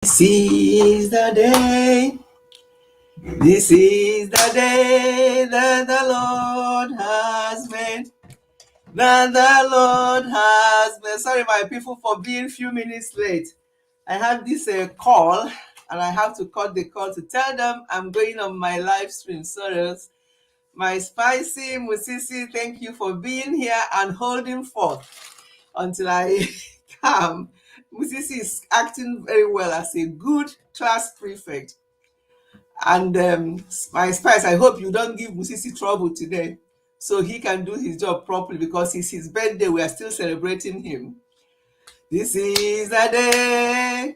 This is the day. This is the day that the Lord has made. That the Lord has made. Sorry, my people, for being a few minutes late. I have this call, and I have to cut the call to tell them I'm going on my live stream. Sorry, my spicy Musisi, thank you for being here and holding forth until I come. Musisi is acting very well as a good class prefect. And my spice, I hope you don't give Musisi trouble today so he can do his job properly, because it's his birthday. We are still celebrating him. This is the day.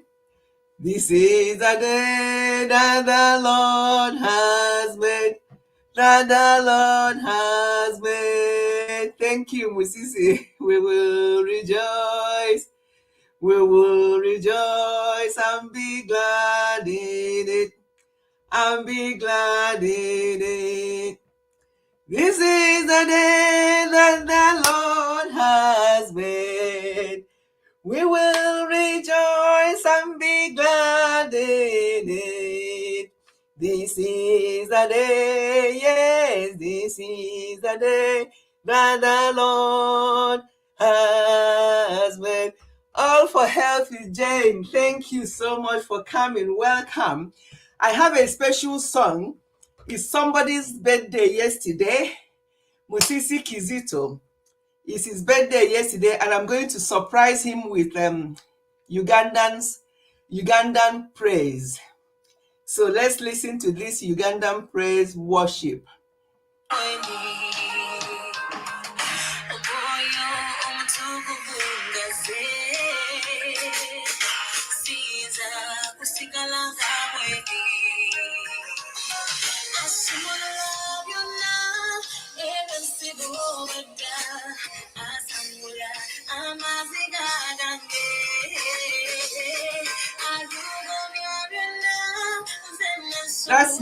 This is the day that the Lord has made. That the Lord has made. Thank you, Musisi. We will rejoice. We will rejoice and be glad in it. And be glad in it. This is the day that the Lord has made. We will rejoice and be glad in it. This is the day, yes, this is the day that the Lord has made. All for Health with Jane. Thank you so much for coming. Welcome. I have a special song. It's somebody's birthday yesterday. Musisi Kizito. It's his birthday yesterday, and I'm going to surprise him with Ugandan praise. So let's listen to this Ugandan praise worship. That's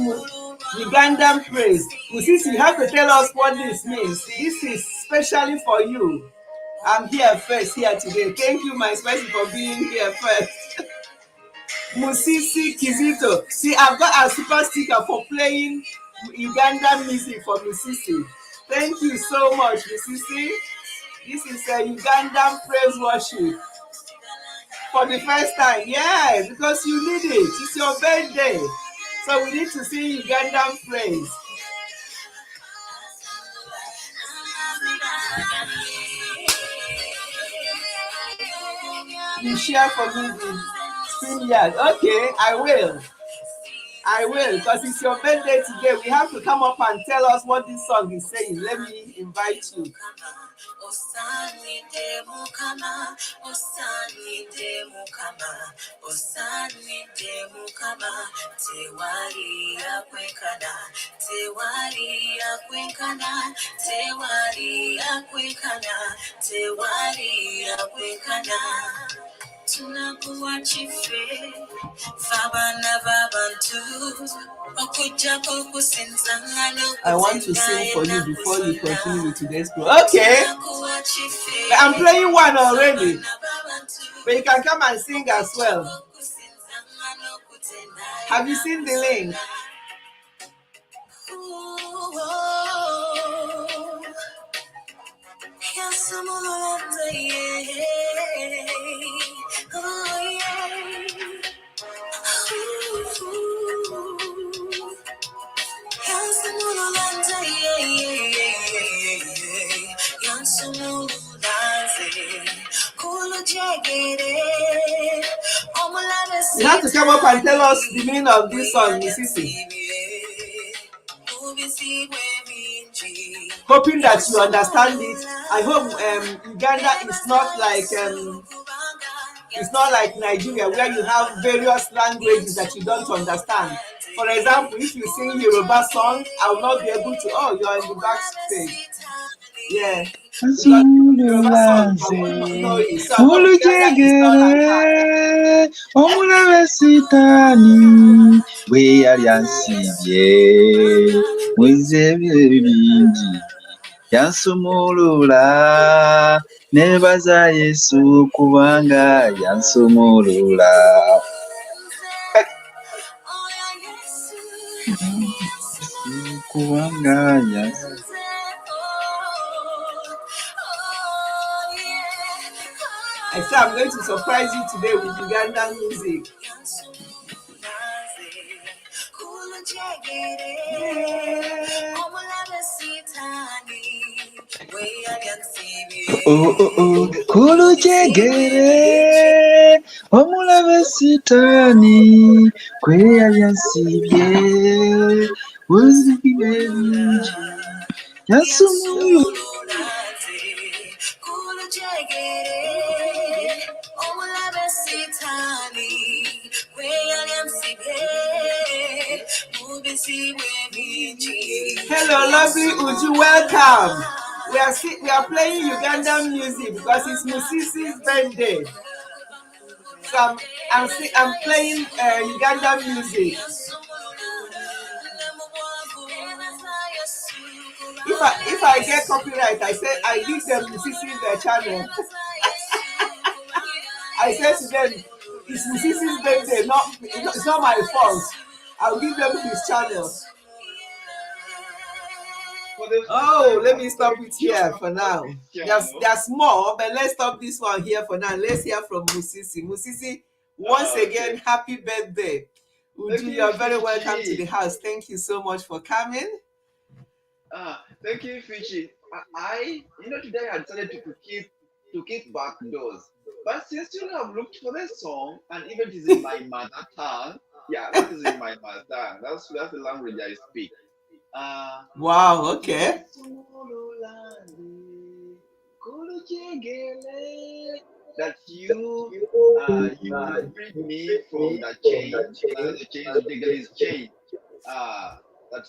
Ugandan praise. Since you have to tell us what this means. This is specially for you. I'm here first here today. Thank you, my spicy, for being here first. Musisi Kizito. See, I've got a super sticker for playing Ugandan music for Musisi. Thank you so much, Musisi. This is a Ugandan praise worship for the first time. Yes, because you need it. It's your birthday. So we need to see Ugandan praise. You share for me the StreamYard. Okay, I will, because it's your birthday today. We have to come up and tell us what this song is saying. Let me invite you. I want to sing for you before you continue with today's program. Okay. I'm playing one already, but you can come and sing as well. Have you seen the link? You have to come up and tell us the meaning of this song, Musisi. Hoping that you understand it. I hope Uganda is not like it's not like Nigeria, where you have various languages that you don't understand. For example, if you sing Yoruba song, I will not be able to. Oh, you're in the back stage. Yeah. Yansumulula nebaza Yesu kubanga yansumulula Kuangaya. I said I'm going to surprise you today with Ugandan music. Kulu jegere omulaba sitani kweya yansibye uzibye bingi yasumulu Hello, lovely Uju, welcome. We are playing Ugandan music because it's Musisi's birthday. So I'm playing Ugandan music. If I get copyright, I say I give them Musisi's their channel. I said to them, it's Musisi's birthday, it's not my fault. I'll give them his channel. Oh, let me stop it here for now. There's more, but let's stop this one here for now. Let's hear from Musisi. Musisi, once again, happy birthday. Uju, you're very welcome to the house. Thank you so much for coming. Thank you, Fichi. Today I decided to keep back doors. But since you have looked for this song, and even it is in my mother tongue, that is in my mother tongue. That's the language I speak. Wow, okay. That you freed me from the change, the change, the girl's change. That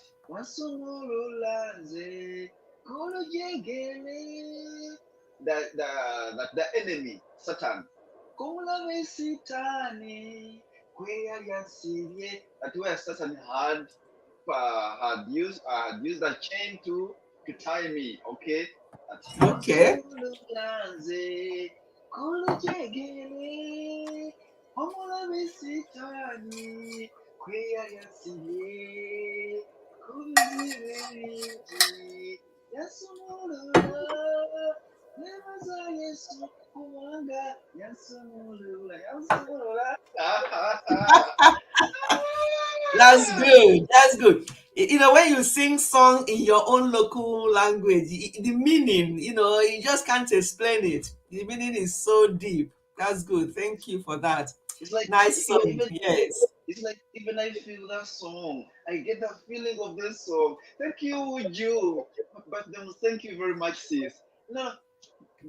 the enemy, Satan. That where Satan had used the chain to tie me, okay? Okay. That's good. That's good. When you sing song in your own local language, the meaning, you just can't explain it. The meaning is so deep. That's good. Thank you for that. It's like nice song. Yes. It's like even I feel that song, I get the feeling of this song. Thank you, Joe. But thank you very much, sis. No,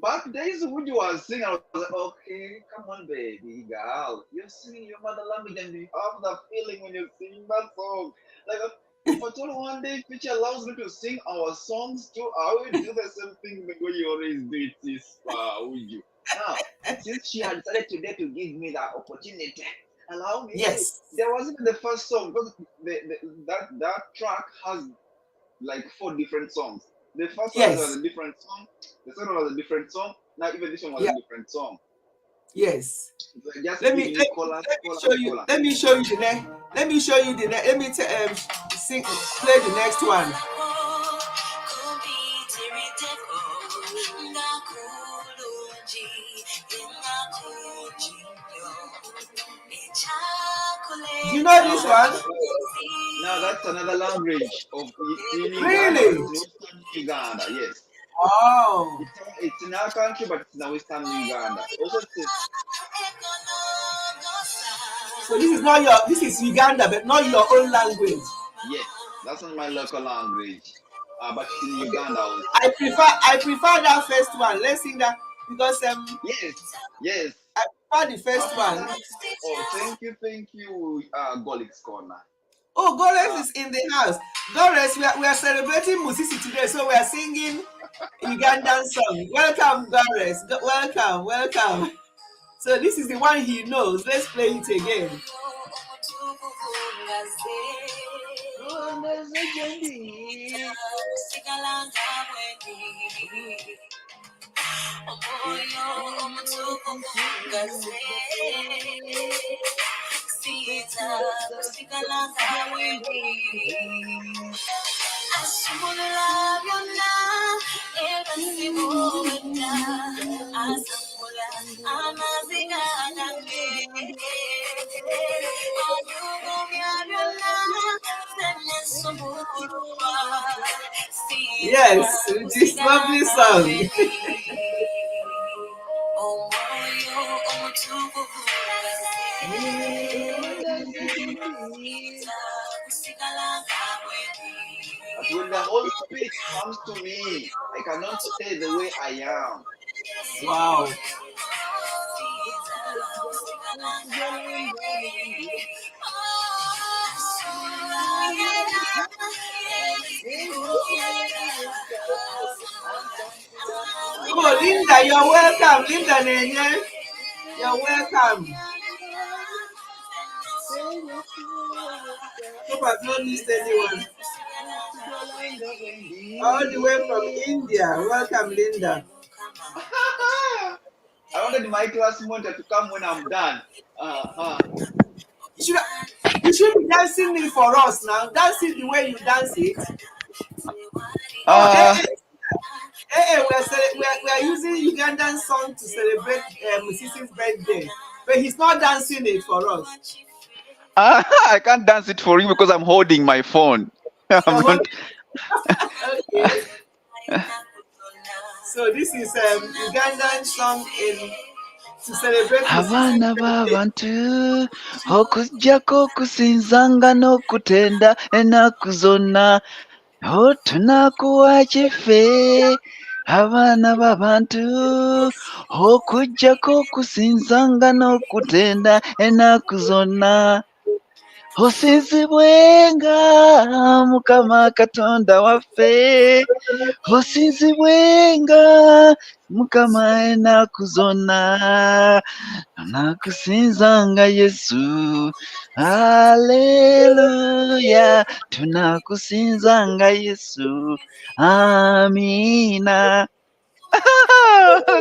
back days when you were singing, I was like, okay, come on, baby girl, you're singing your mother language, and you have that feeling when you're singing that song. Like, if at all one day Future allows me to sing our songs too, I will do the same thing the way you always do it, sis. Would you? Now, since she had decided today to give me that opportunity, allow me. Yes. There wasn't the first song because that track has like 4 different songs. The first one was a different song. The second one was a different song. Now even this one was a different song. Yes. Just let me show you. Let me show you the next. Let me show you the next. Let me play the next one. Do you know this one? No, that's another language of really? Uganda, yes. Oh. It's in our country, but it's in Western Uganda. Also, so this is Uganda, but not your own language. Yes, that's not my local language. But it's in Uganda also. I prefer that first one. Let's sing that because yes. I prefer the first one. Oh, thank you, Golix Corner. Oh, Gores is in the house. Gores, we are celebrating Musisi today, so we are singing Ugandan song. Welcome, Gores. Welcome. So this is the one he knows. Let's play it again. Yes, this lovely song. But when the whole Spirit comes to me, I cannot stay the way I am. Wow. Oh, Linda, you're welcome. Linda Nene, you're welcome. Hope I've not missed anyone. All the way from India. Welcome, Linda. I wanted my class monitor to come when I'm done. You should be dancing it for us now. Dance it the way you dance it. We're using Ugandan song to celebrate Musisi's birthday, but he's not dancing it for us. I can't dance it for you because I'm holding my phone. Okay. So this is Ugandan song to celebrate Abana b'abantu okujjako okusinzanga n'okutenda ennaku zonna tunakuwa kife. Abaana b'abantu okujjako okusinzanga n'okutenda ennaku zonna osinzibwenga Mukama Katonda waffe, osinzibwenga Mukama ennaku zonna, tunakusinzanga Yesu, haleluya, tunakusinzanga Yesu, amina.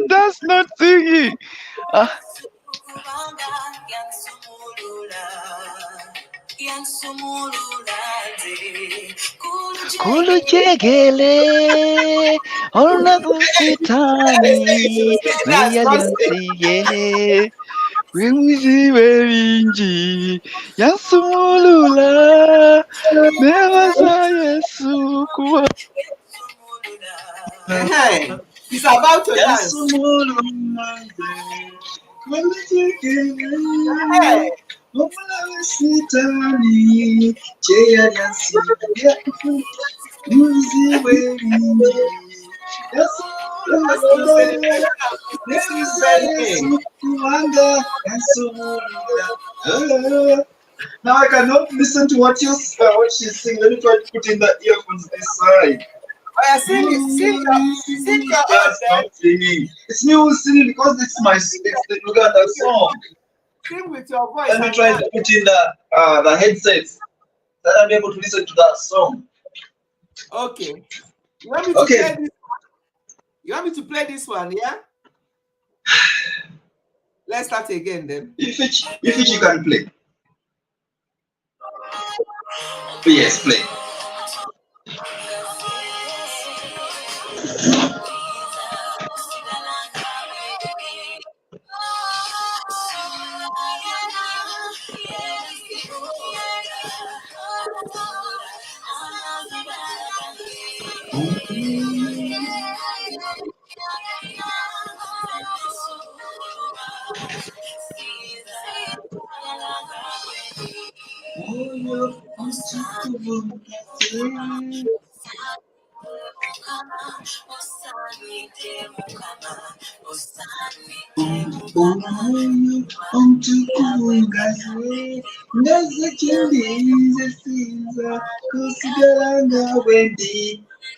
That's not singing. Kulujegele olunaku sitaani lwe yansiye ebizibu ebingi yansumulula nebaza Yesu kuba he's about to dance. Omulabe sitaani kye yali ansiye ebizibu ebingi Now I cannot listen to what she's singing. Let me try to put in the earphones this side. Sing your singing. It's new singing because it's the Uganda song. Sing with your voice. Let me try to put in the headsets that I'll be able to listen to that song. Okay. You want me to play this one? You want me to play this one, yeah? Let's start again then. If you can play. Yes, play.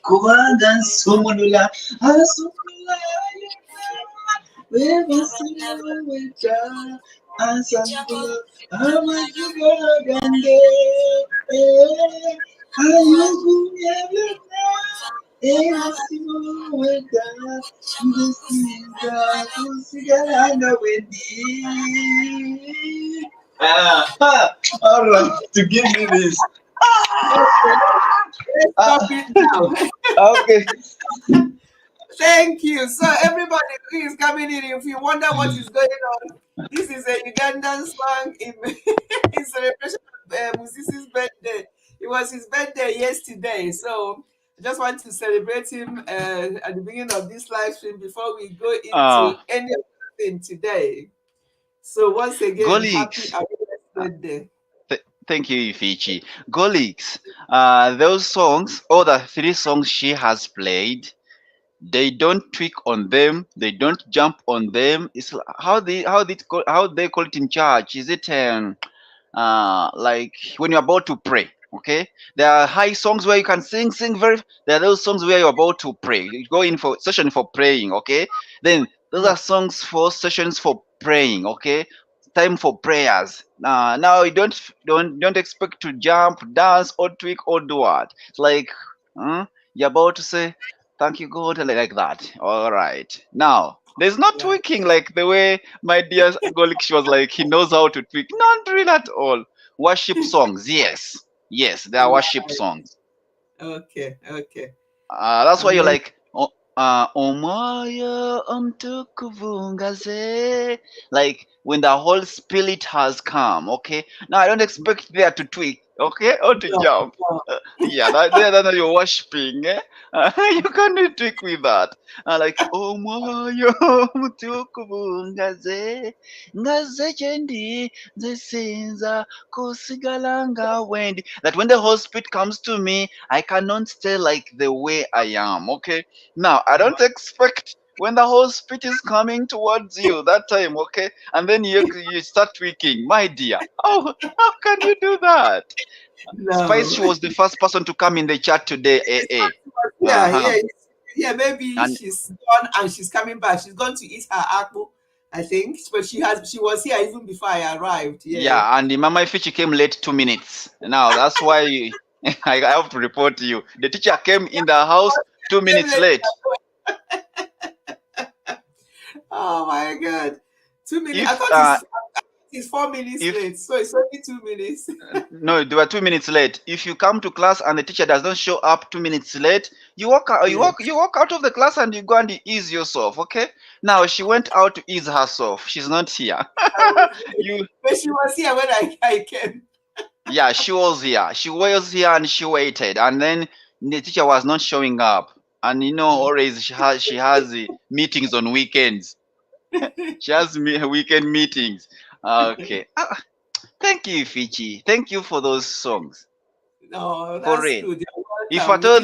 Kubanga nsumulula asumulula webasiweweta asambula amaziga gange ayugumya byonna ebasiweweta ndisiza kusigala nga bwendi. All right, to give me this. Let's stop it now. Okay. Thank you. So everybody who is coming in, if you wonder what is going on, this is a Ugandan song in celebration of Musisi's birthday. It was his birthday yesterday, so I just want to celebrate him at the beginning of this live stream before we go into any other thing today. So once again, happy Golix. birthday. Thank you, Ifichi. Golix. Those songs, all the 3 songs she has played, they don't tweak on them. They don't jump on them. It's how they call it in church. Is it like when you're about to pray? Okay, there are high songs where you can sing very. There are those songs where you're about to pray. You go in for session for praying. Okay, then those are songs for sessions for praying. Okay, time for prayers. Now you don't expect to jump, dance, or tweak or do what. It's like you're about to say thank you God like that. All right. Now there's no tweaking like the way my dear Golik she was like he knows how to tweak. Not really at all. Worship songs, yes. Yes, they are worship songs. Okay. That's why you're like Omaya Omtukuvungaze. Like when the Holy Spirit has come, okay? Now I don't expect there to tweak, okay? Or to jump. Yeah, that's you're worshiping, eh? You can't tweak with that. Like Omaya Omtukuvungaze. Ngaze Jendi Zesinza Kosigalanga Wendy. That when the Holy Spirit comes to me, I cannot stay like the way I am, okay? Now, I don't expect when the Holy Spirit is coming towards you that time, okay? And then you start tweaking, my dear. Oh, how can you do that? No. Spice, she was the first person to come in the chat today, AA. Yeah, maybe she's gone and she's coming back. She's going to eat her apple, I think. But she was here even before I arrived. Yeah, and the Mama Ifichi came late 2 minutes. Now, that's why I have to report to you. The teacher came in the house 2 minutes late. Oh my God. 2 minutes. I thought it's 4 minutes late, so it's only 2 minutes. No, they were 2 minutes late. If you come to class and the teacher does not show up 2 minutes late, you walk out. You walk out of the class and you go and ease yourself. Okay. Now she went out to ease herself. She's not here. But she was here when I came. Yeah, she was here. She was here and she waited, and then the teacher was not showing up. And always she has meetings on weekends. She has weekend meetings. Okay. Thank you, Ifichi. Thank you for those songs. No, that's good. If I thought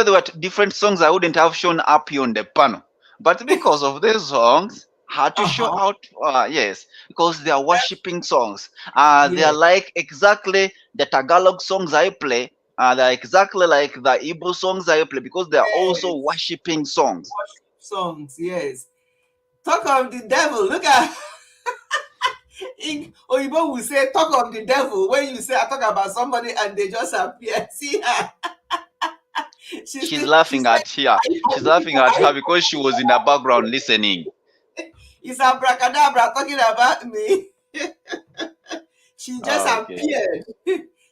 there were different songs, I wouldn't have shown up here on the panel. But because of these songs, had to show out. Yes, because they are worshiping songs. They are like exactly the Tagalog songs I play. They're exactly like the Igbo songs I play because they are also worshiping songs. Worship songs, yes. Talk of the devil. Look at Oyibo will say, talk of the devil. When you say, I talk about somebody and they just appear. See her. She's laughing at her. She's laughing at her because she was in the background listening. It's abracadabra talking about me. She just appeared.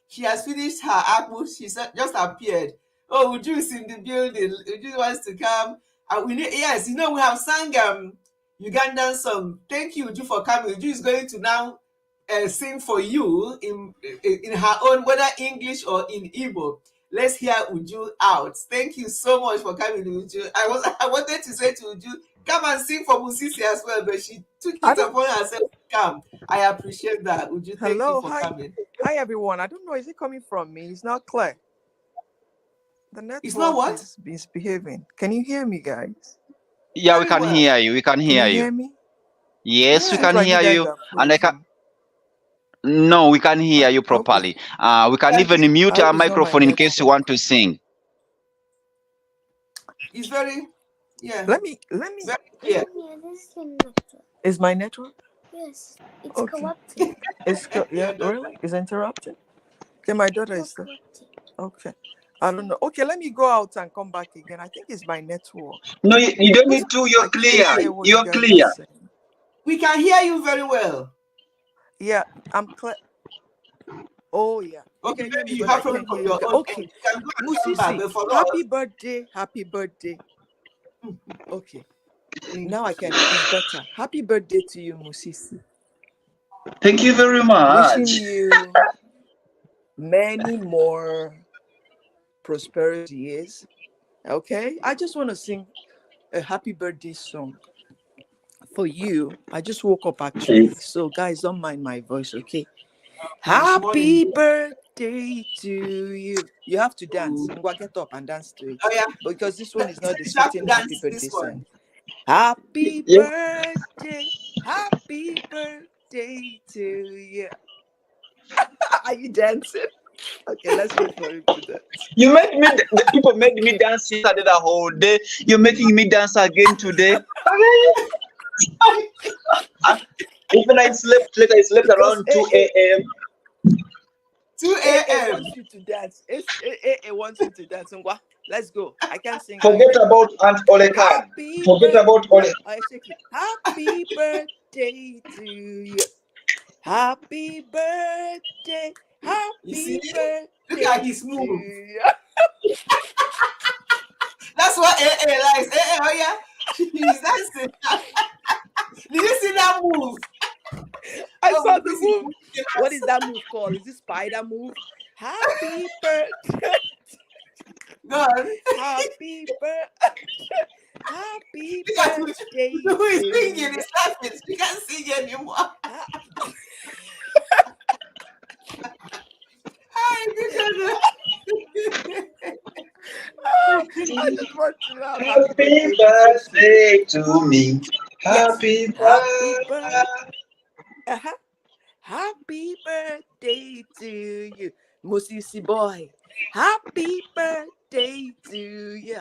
She has finished her apple. She just appeared. Oh, Uju is in the building. Uju wants to come. Yes, we have sang Ugandan song. Thank you, Uju, for coming. Uju is going to now sing for you in her own, whether English or in Igbo. Let's hear Uju out. Thank you so much for coming, Uju. I wanted to say to Uju, come and sing for Musisi as well, but she took it upon herself to come. I appreciate that, Uju. Thank you for coming. Hi, everyone. I don't know. Is it coming from me? It's not clear. The network it's not what? is misbehaving. Can you hear me, guys? Yeah, we can hear you. We can hear you. Hear me? Yes, we can hear you. And I can. No, we can hear you properly. We can even mute our microphone in case you want to sing. It's very, Let me. Yeah. Is my network? Yes, it's corrupted. Really? It's interrupted? Okay, my daughter is there. Okay. I don't know. Okay, let me go out and come back again. I think it's my network. No, you don't need to. You're clear. You're clear. We can hear you very well. Yeah, I'm clear. Oh yeah. You Okay, can hear maybe me, you but I have can't problem hear of you. your own. Okay. You can go and come back, Musisi, but for happy us, birthday, happy birthday. Okay. thank Now I can. It's better. Happy birthday to you, Musisi. Thank you very Wishing much. you many more prosperous years. Okay. I just want to sing a happy birthday song for you. I just woke up actually. So guys, don't mind my voice, okay? it's morning. Happy birthday to you. You have to dance. Oh Ngwa, get up and dance to it. yeah, Because this one is not the you have to sitting happy dance birthday this one. song. Happy Yeah. birthday. Happy birthday to you. Are you dancing? Okay, let's wait for him to dance. You made me. The people made me dance yesterday the whole day. You're making me dance again today. Even I slept late. I slept Because around 2 a.m. 2 AA a.m. wants you to dance. AA wants you to dance. Ngwa, let's go. I can't sing like Forget him. about Aunt Olekan. Happy Forget birthday. about Ole. I shake it. Happy birthday to you. Happy birthday. You see, Happy look at birthday his to move. you. That's what AA likes. AA, oh yeah, he's dancing. Did you see that move? I Oh, saw the this move. is What is that move called? Is it spider move? Happy birthday. God. Happy birthday. Happy Look at birthday who is to singing. you. He's laughing. She can't sing anymore. Hi, I just want to know happy Happy birthday be so sweet. birthday to me. Yes. Happy Happy birthday. birthday. Happy birthday to you, Musisi boy. Happy birthday to you.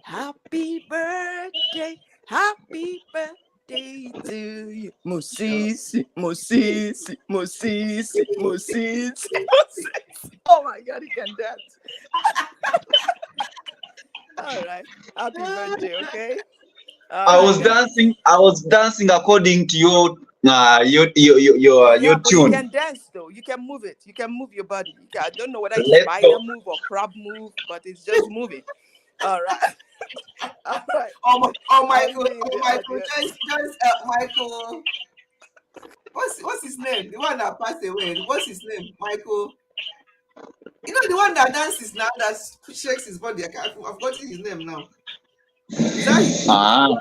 Happy birthday. Happy birthday to you, Musisi, Musisi, Musisi, Musisi, Musisi. Oh my God, he can dance. All right. Happy birthday, okay? I was dancing. I was dancing according to your Yeah, but you tune. can dance though. You can move it. You can move your body. I don't know whether it's Let's spider go. move or crab move, but it's just moving. All right. All right. Oh, Michael, Only in the Michael, audience. just Michael. What's his name? The one that passed away. What's his name? Michael. You know the one that dances now, that shakes his body. I've forgotten his name now. Is that his name?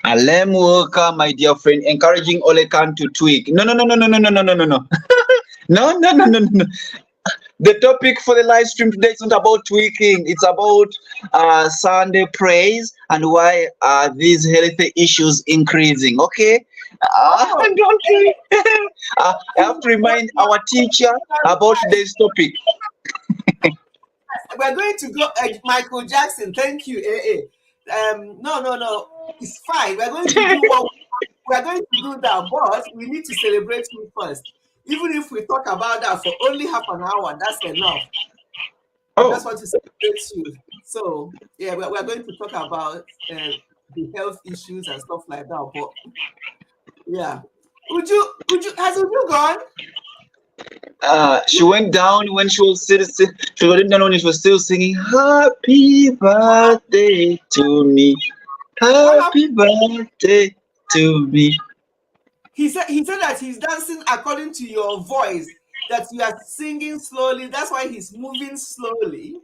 Alem Walker, my dear friend, encouraging Olekan to tweak. No. No. The topic for the live stream today is not about tweaking. It's about Sunday praise and why are these healthy issues increasing. Okay, don't tweak. I have to remind our teacher about today's topic. We're going to go Michael Jackson. Thank you, AA. No. It's fine. We're going to do what we're going to do that, but we need to celebrate you first. Even if we talk about that for only half an hour, that's enough. I just want to celebrate you. So yeah, we're going to talk about the health issues and stuff like that. But yeah, has Uju gone? She went down when she was still she went down when she was still singing "Happy Birthday to me, Happy Birthday to me." He said that he's dancing according to your voice, that you are singing slowly. That's why he's moving slowly.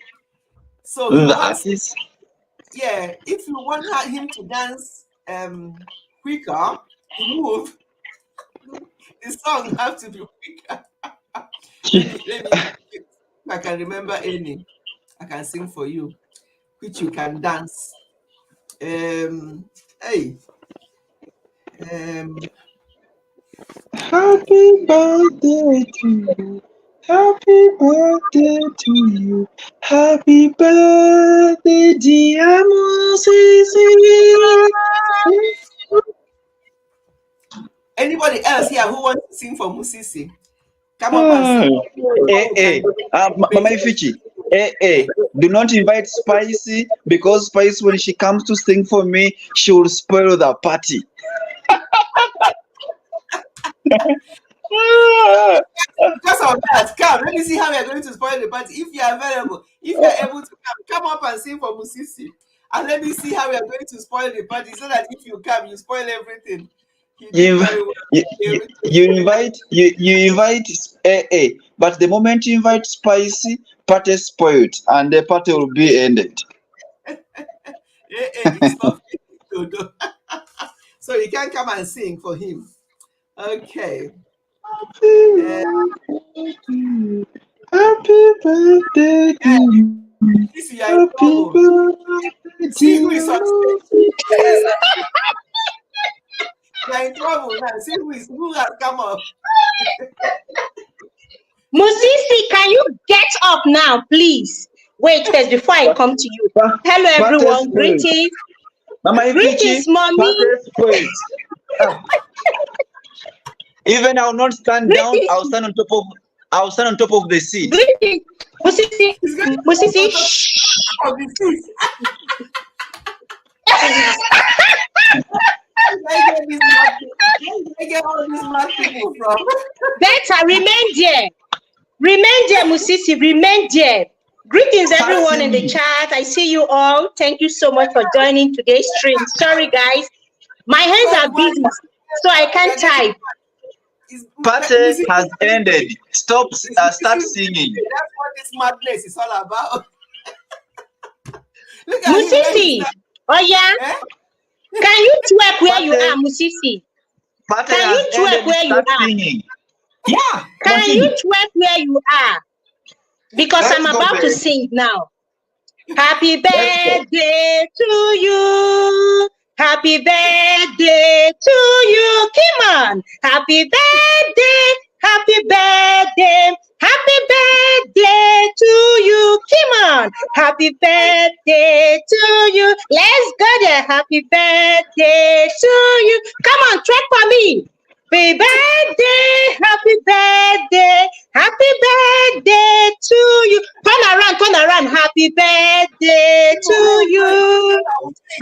So he wants, if you want him to dance quicker, to move, the song have to be quicker. let me if I can remember any, I can sing for you, which you can dance. Happy birthday to you. Happy birthday to you. Happy birthday, dear Musisi. Anybody else here who wants to sing for Musisi? Come up and sing. Mama Ifichi. Do not invite Spicy, because Spicy, when she comes to sing for me, she will spoil the party. Because of that, come. Let me see how we are going to spoil the party. If you are available, if you are able to come up and sing for Musisi. And let me see how we are going to spoil the party so that if you come, you spoil everything. You, you invite AA, but the moment you invite Spicy, party spoiled, and the party will be ended. It's not Dodo. So you can come and sing for him. Okay. Happy birthday to you. This you are in trouble. See who is on stage. You are in trouble now. See who has come up. Musisi, can you get up now, please? Wait first before I come to you. Hello, everyone. Greetings. Mama, greetings, mommy. Even I'll not stand down. I'll stand on top of the seat. Greetings, Musisi. Musisi. I get all these mad people from. Better remain there. Remain there, Musisi. Remain there. Greetings, everyone in the chat. I see you all. Thank you so much for joining today's stream. Sorry, guys. My hands are busy, so I can't type. Party has ended. Start singing. That's what this madness is all about. Musisi. Oh, yeah? Eh? Can you twerk where you are, Musisi? Can you twerk where you are? Singing. Yeah. Can you twerk where you are? Because I'm about to sing now. Happy birthday to you. Happy birthday to you. Come on. Happy birthday. Happy birthday. Happy birthday to you. Come on. Happy birthday to you. Let's go there. Happy birthday to you. Come on, twerk for me. Happy birthday, happy birthday, happy birthday to you. Turn around, happy birthday to you.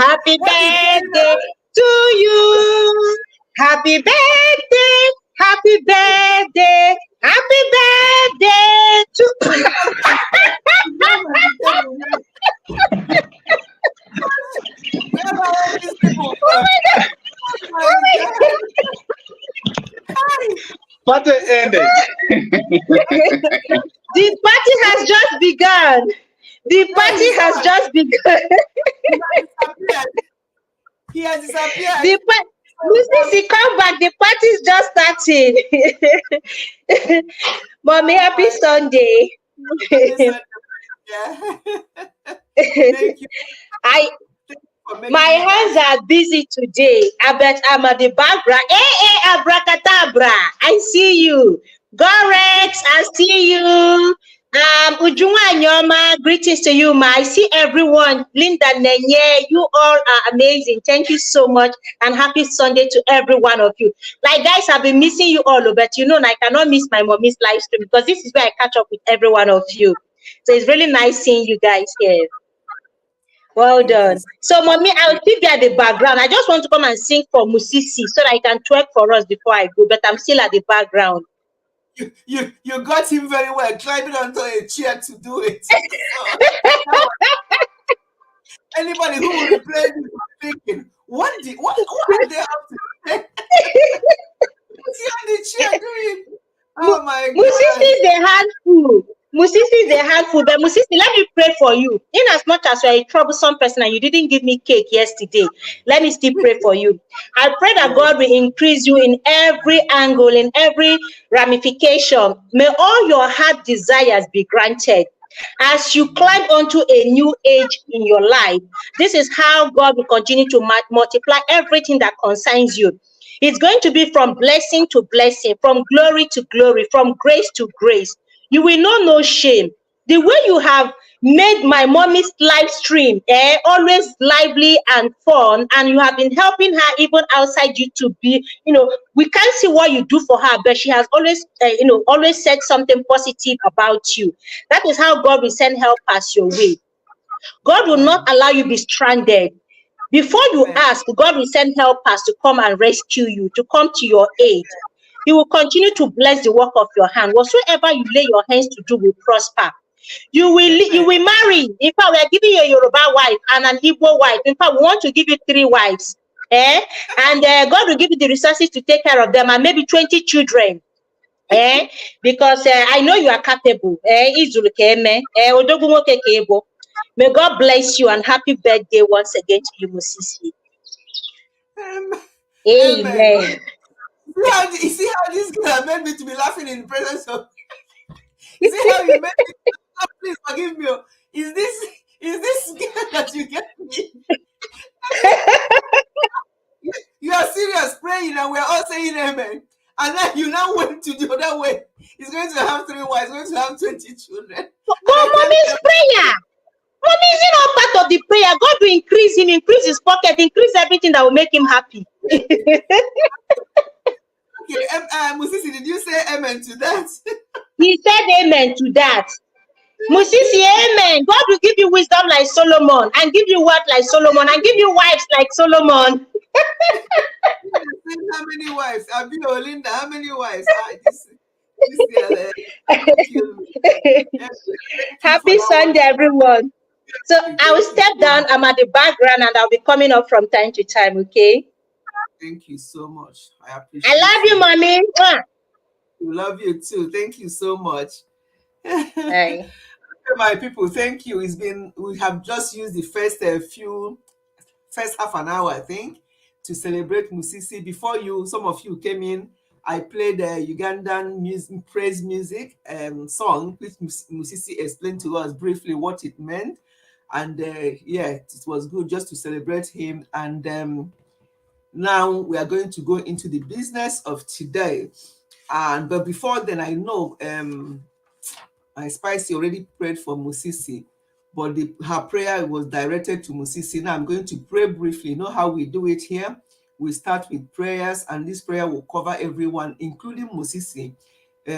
Happy birthday to you. Happy birthday, happy birthday, happy birthday to Party ended. The party has just begun. The party has just begun. He has disappeared. Musisi, come back. The party is just starting. Mommy, happy Sunday. Yeah. Thank you. My hands are busy today. I bet I'm at the background. Hey, abracadabra. I see you. Gorex, I see you. Ujunwa Nyoma, greetings to you, ma. I see everyone. Linda Nenye, you all are amazing. Thank you so much. And happy Sunday to every one of you. Like, guys, I've been missing you all, but you know, I cannot miss my mommy's live stream because this is where I catch up with every one of you. So it's really nice seeing you guys here. Well done. So, mommy, I'll keep you at the background. I just want to come and sing for Musisi so that I can twerk for us before I go, but I'm still at the background. You got him very well, climbing onto a chair to do it. Anybody who will replay this thinking, what did they have to say? What's he on the chair doing? Oh my God. Musisi is a handful. Musisi is a handful, but Musisi, let me pray for you. In as much as you're a troublesome person and you didn't give me cake yesterday, let me still pray for you. I pray that God will increase you in every angle, in every ramification. May all your heart desires be granted. As you climb onto a new age in your life, this is how God will continue to multiply everything that concerns you. It's going to be from blessing to blessing, from glory to glory, from grace to grace. You will know no shame. The way you have made my mommy's live stream always lively and fun, and you have been helping her even outside YouTube. We can't see what you do for her, but she has always, always said something positive about you. That is how God will send help us your way. God will not allow you to be stranded. Before you ask, God will send helpers to come and rescue you, to come to your aid. He will continue to bless the work of your hand. Whatsoever you lay your hands to do will prosper. You will marry. In fact, we are giving you a Yoruba wife and an Igbo wife. In fact, we want to give you 3 wives. And God will give you the resources to take care of them, and maybe 20 children. Because I know you are capable. May God bless you and happy birthday once again to you, Musisi. Amen. You see how this girl made me to be laughing in the presence of. You see how you made me? Oh, please forgive me. Is this girl that you get me? You are serious praying, and we are all saying amen. And then you now went to the other way. He's going to have 3 wives, going to have 20 children. But mommy's prayer. Mommy is not part of the prayer. God will increase him, increase his pocket, increase everything that will make him happy. Okay, Musisi, did you say amen to that? He said amen to that. Musisi, amen. God will give you wisdom like Solomon, and give you wealth like Solomon, and give you wives like Solomon. How many wives? Abi Olinda, how many wives? Happy Sunday, everyone. So I will step down. I'm at the background, and I'll be coming up from time to time, okay? Thank you so much. I appreciate it. I love you, mommy. We love you too. Thank you so much. Hey. My people, thank you. We have just used the first half an hour, I think, to celebrate Musisi. Before some of you came in, I played a Ugandan praise music song, which Musisi explained to us briefly what it meant. And it was good just to celebrate him. And now we are going to go into the business of today. But before then, I know Spicy already prayed for Musisi, but her prayer was directed to Musisi. Now I'm going to pray briefly. You know how we do it here? We start with prayers, and this prayer will cover everyone, including Musisi.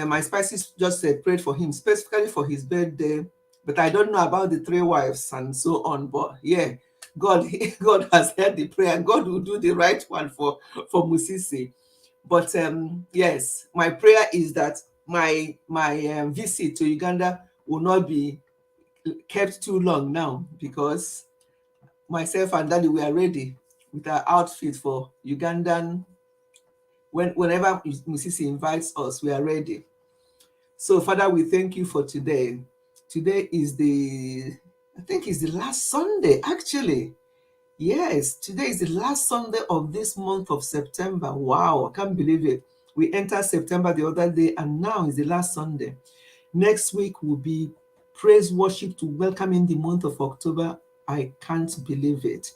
My Spicy just prayed for him, specifically for his birthday, but I don't know about the 3 wives and so on. But yeah, God has heard the prayer. God will do the right one for Musisi. But yes, my prayer is that my visit to Uganda will not be kept too long now, because myself and Daddy, we are ready with our outfit for Ugandan. Whenever Musisi invites us, we are ready. So Father, we thank you for today. Today is I think it's the last Sunday, actually. Yes, today is the last Sunday of this month of September. Wow, I can't believe it. We entered September the other day, and now is the last Sunday. Next week will be praise worship to welcome in the month of October. I can't believe it.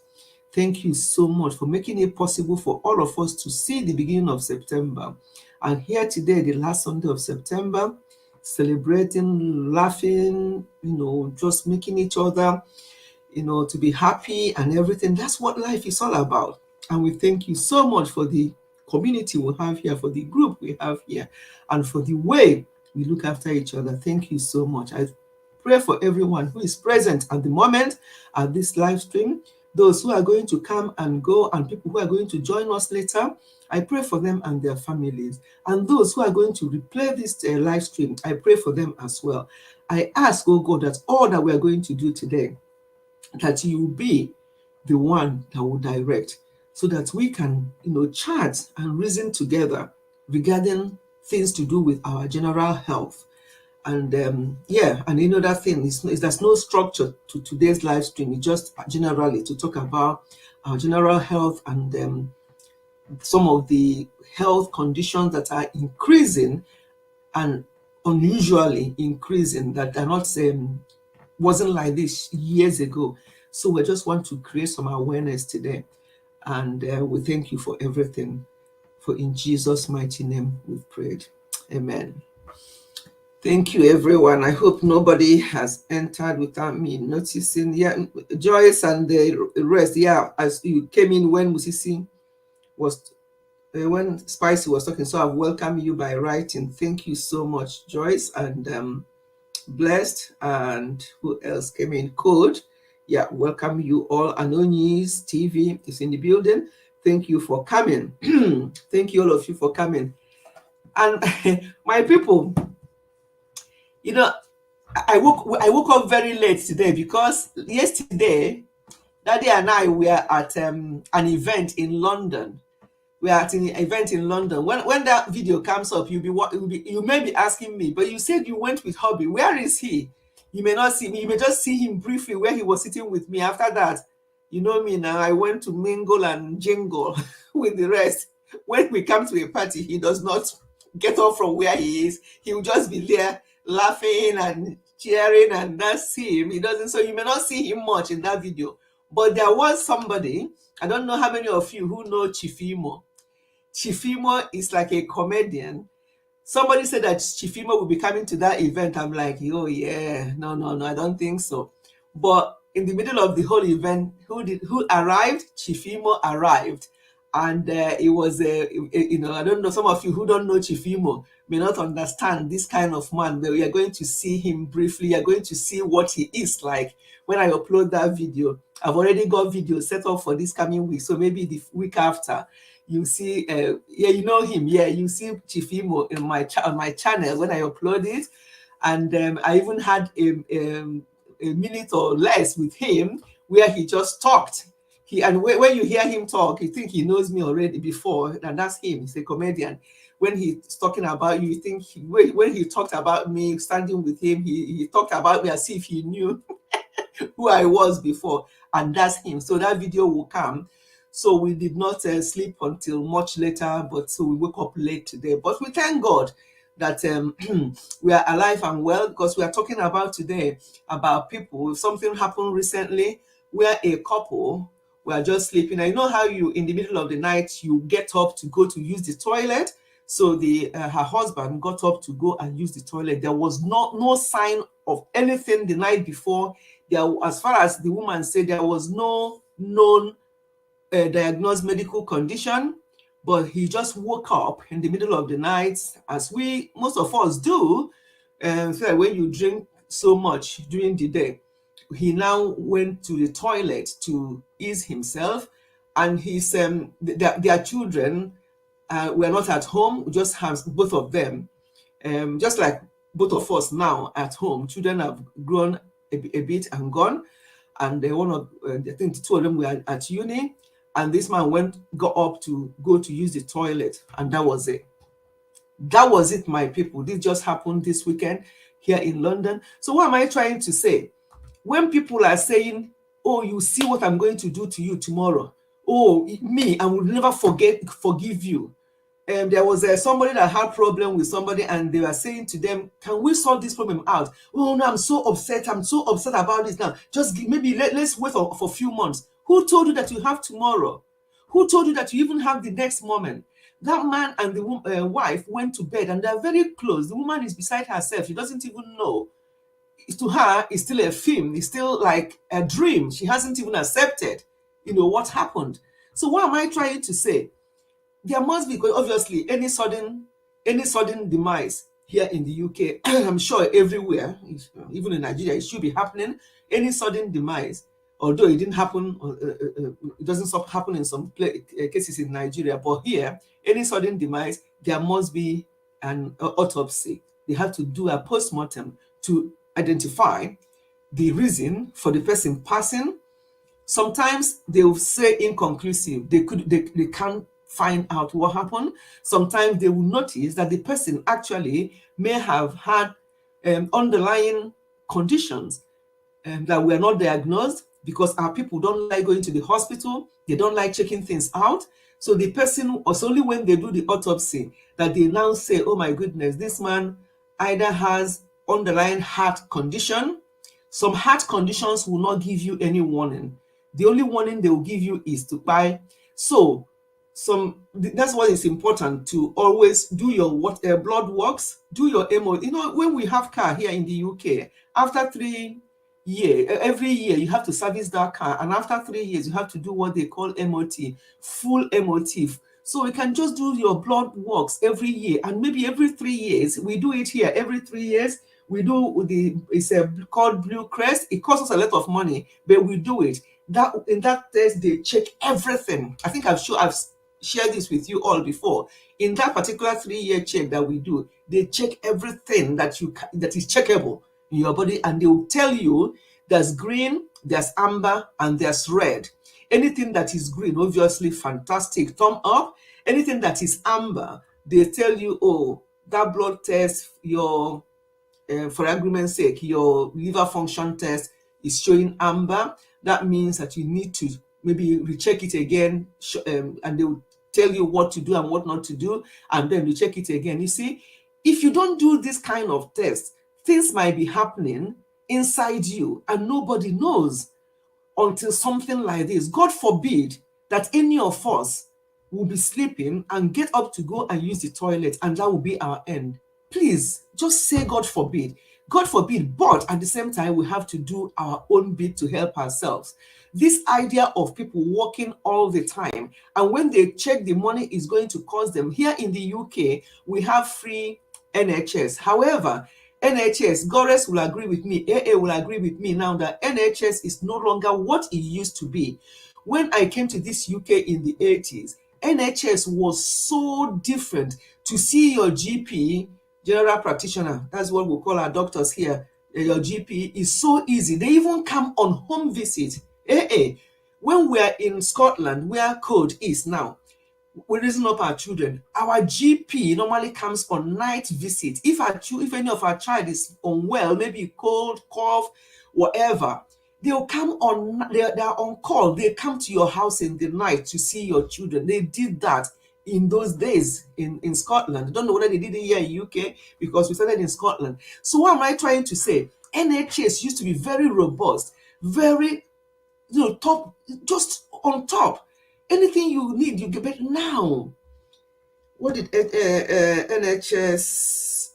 Thank you so much for making it possible for all of us to see the beginning of September. And here today, the last Sunday of September, celebrating, laughing, just making each other, to be happy and everything. That's what life is all about. And we thank you so much for the community we have here, for the group we have here, and for the way we look after each other. Thank you so much. I pray for everyone who is present at the moment at this live stream, those who are going to come and go, and people who are going to join us later. I pray for them and their families. And those who are going to replay this live stream, I pray for them as well. I ask, oh God, that all that we are going to do today, that you will be the one that will direct, so that we can, chat and reason together regarding things to do with our general health. And and another thing is there's no structure to today's live stream. It's just generally to talk about our general health and some of the health conditions that are increasing and unusually increasing, that are not wasn't like this years ago. So we just want to create some awareness today. And we thank you for everything. For in Jesus' mighty name we've prayed. Amen. Thank you, everyone. I hope nobody has entered without me noticing. Yeah, Joyce and the rest. Yeah, as you came in when Musisi was, when Spicy was talking, so I've welcomed you by writing. Thank you so much, Joyce, and Blessed, and who else came in? Code. Yeah, welcome you all. Anoni's TV is in the building. Thank you for coming. Thank you, all of you, for coming. And my people, you know, I woke up very late today because yesterday, Daddy and I were at an event in London. We are at an event in London. When that video comes up, you may be asking me, but you said you went with Hobby. Where is he? You may not see me. You may just see him briefly where he was sitting with me. After that, you know me now. I went to mingle and jingle with the rest. When we come to a party, he does not get off from where he is. He will just be there laughing and cheering, and that's him. He doesn't. So you may not see him much in that video. But there was somebody. I don't know how many of you who know Chifimo. Chifimo is like a comedian. Somebody said that Chifimo will be coming to that event. I'm like, oh yeah, no, I don't think so. But in the middle of the whole event, who arrived? Chifimo arrived, and it was I don't know. Some of you who don't know Chifimo may not understand this kind of man. But we are going to see him briefly. You are going to see what he is like when I upload that video. I've already got video set up for this coming week, so maybe the week after. You see, yeah, you know him. Yeah, you see Chifimo in on my channel when I upload it, and I even had a minute or less with him where he just talked. When you hear him talk, you think he knows me already before, and that's him. He's a comedian. When he's talking about you, you think when he talked about me standing with him, he talked about me as if he knew who I was before, and that's him. So that video will come. So we did not sleep until much later, but so we woke up late today. But we thank God that we are alive and well, because we are talking about today about people. Something happened recently where a couple were just sleeping. I know how you, in the middle of the night, you get up to go to use the toilet. So her husband got up to go and use the toilet. There was no sign of anything the night before. As far as the woman said, there was no known diagnosed medical condition, but he just woke up in the middle of the night, as most of us do. So when you drink so much during the day, he now went to the toilet to ease himself, and their children were not at home. Just has both of them, just like both of us now at home. Children have grown a bit and gone, and I think two of them were at uni. And this man got up to go to use the toilet, and that was it. That was it, my people. This just happened this weekend here in London. So what am I trying to say? When people are saying, oh, you see what I'm going to do to you tomorrow. Oh, me, I will never forgive you. There was somebody that had problem with somebody, and they were saying to them, can we sort this problem out? Oh no, I'm so upset about this now. Just maybe let's wait for a few months. Who told you that you have tomorrow? Who told you that you even have the next moment? That man and the wife went to bed, and they're very close. The woman is beside herself. She doesn't even know. To her, it's still a film. It's still like a dream. She hasn't even accepted, what happened. So what am I trying to say? There must be, obviously, any sudden demise here in the UK. I'm sure everywhere, even in Nigeria, it should be happening. Any sudden demise, although it didn't happen, it doesn't stop happening in some cases in Nigeria. But here, any sudden demise, there must be an autopsy. They have to do a postmortem to identify the reason for the person passing. Sometimes they will say inconclusive. They can't find out what happened. Sometimes they will notice that the person actually may have had underlying conditions that were not diagnosed, because our people don't like going to the hospital. They don't like checking things out. So the person, it's only when they do the autopsy that they now say, oh my goodness, this man either has underlying heart condition. Some heart conditions will not give you any warning. The only warning they will give you is to buy. So that's why it's important to always do your blood works, do your MO. When we have car here in the UK, after 3 years, every year you have to service that car, and after 3 years you have to do what they call MOT, full MOT. So we can just do your blood works every year, and maybe every 3 years. We do it here every 3 years. We do it's called Blue Crest. It costs us a lot of money, but we do it. In that test, they check everything. I think I've shared this with you all before. In that particular 3-year check that we do, they check everything that is checkable in your body, and they will tell you there's green, there's amber, and there's red. Anything that is green, obviously fantastic, thumb up. Anything that is amber, they tell you, oh, that blood test, your for argument's sake, your liver function test is showing amber. That means that you need to maybe recheck it again, and they will tell you what to do and what not to do, and then you check it again. You see, if you don't do this kind of test, things might be happening inside you and nobody knows until something like this. God forbid that any of us will be sleeping and get up to go and use the toilet, and that will be our end. Please just say God forbid. God forbid, but at the same time, we have to do our own bit to help ourselves. This idea of people working all the time, and when they check the money is going to cost them. Here in the UK, we have free NHS. However, NHS, Gores will agree with me, AA will agree with me now that NHS is no longer what it used to be. When I came to this UK in the 80s, NHS was so different. To see your GP, general practitioner, that's what we call our doctors here, your GP is so easy. They even come on home visit. When we are in Scotland, where code is now, we raising up our children, our GP normally comes on night visit. If any of our child is unwell, maybe cold, cough, whatever, they'll come on, they're on call. They come to your house in the night to see your children. They did that in those days in Scotland. I don't know whether they did it here in UK, because we started in Scotland. So what am I trying to say? NHS used to be very robust, very, top, just on top. Anything you need, you get it now. What did NHS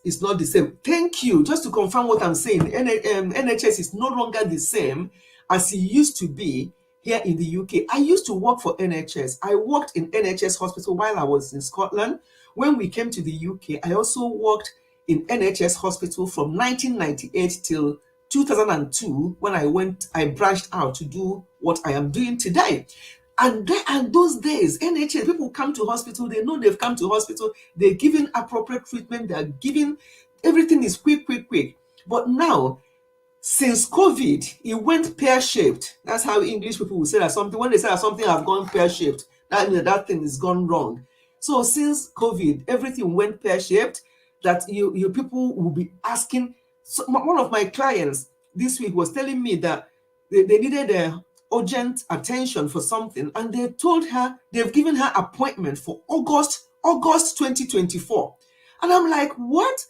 is not the same? Thank you. Just to confirm what I'm saying, NHS is no longer the same as it used to be here in the UK. I used to work for NHS. I worked in NHS hospital while I was in Scotland. When we came to the UK, I also worked in NHS hospital from 1998 till 2002, when I branched out to do what I am doing today. And those days, NHS, people come to hospital, they know they've come to hospital, they're given appropriate treatment, they're given, everything is quick. But now, since COVID, it went pear-shaped. That's how English people will say that something, when they say that something has gone pear-shaped, that means that thing is gone wrong. So since COVID, everything went pear-shaped, that you people will be asking. So one of my clients this week was telling me that they needed urgent attention for something, and they told her they've given her appointment for August 2024. And I'm like, what?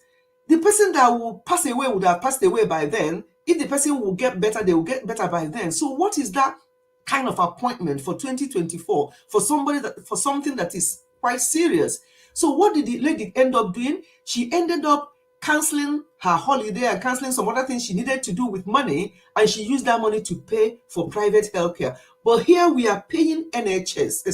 The person that will pass away would have passed away by then. If the person will get better, they will get better by then. So what is that kind of appointment for 2024 for something that is quite serious? So what did the lady end up doing? She ended up canceling her holiday and canceling some other things she needed to do with money, and she used that money to pay for private healthcare. But here we are paying NHS,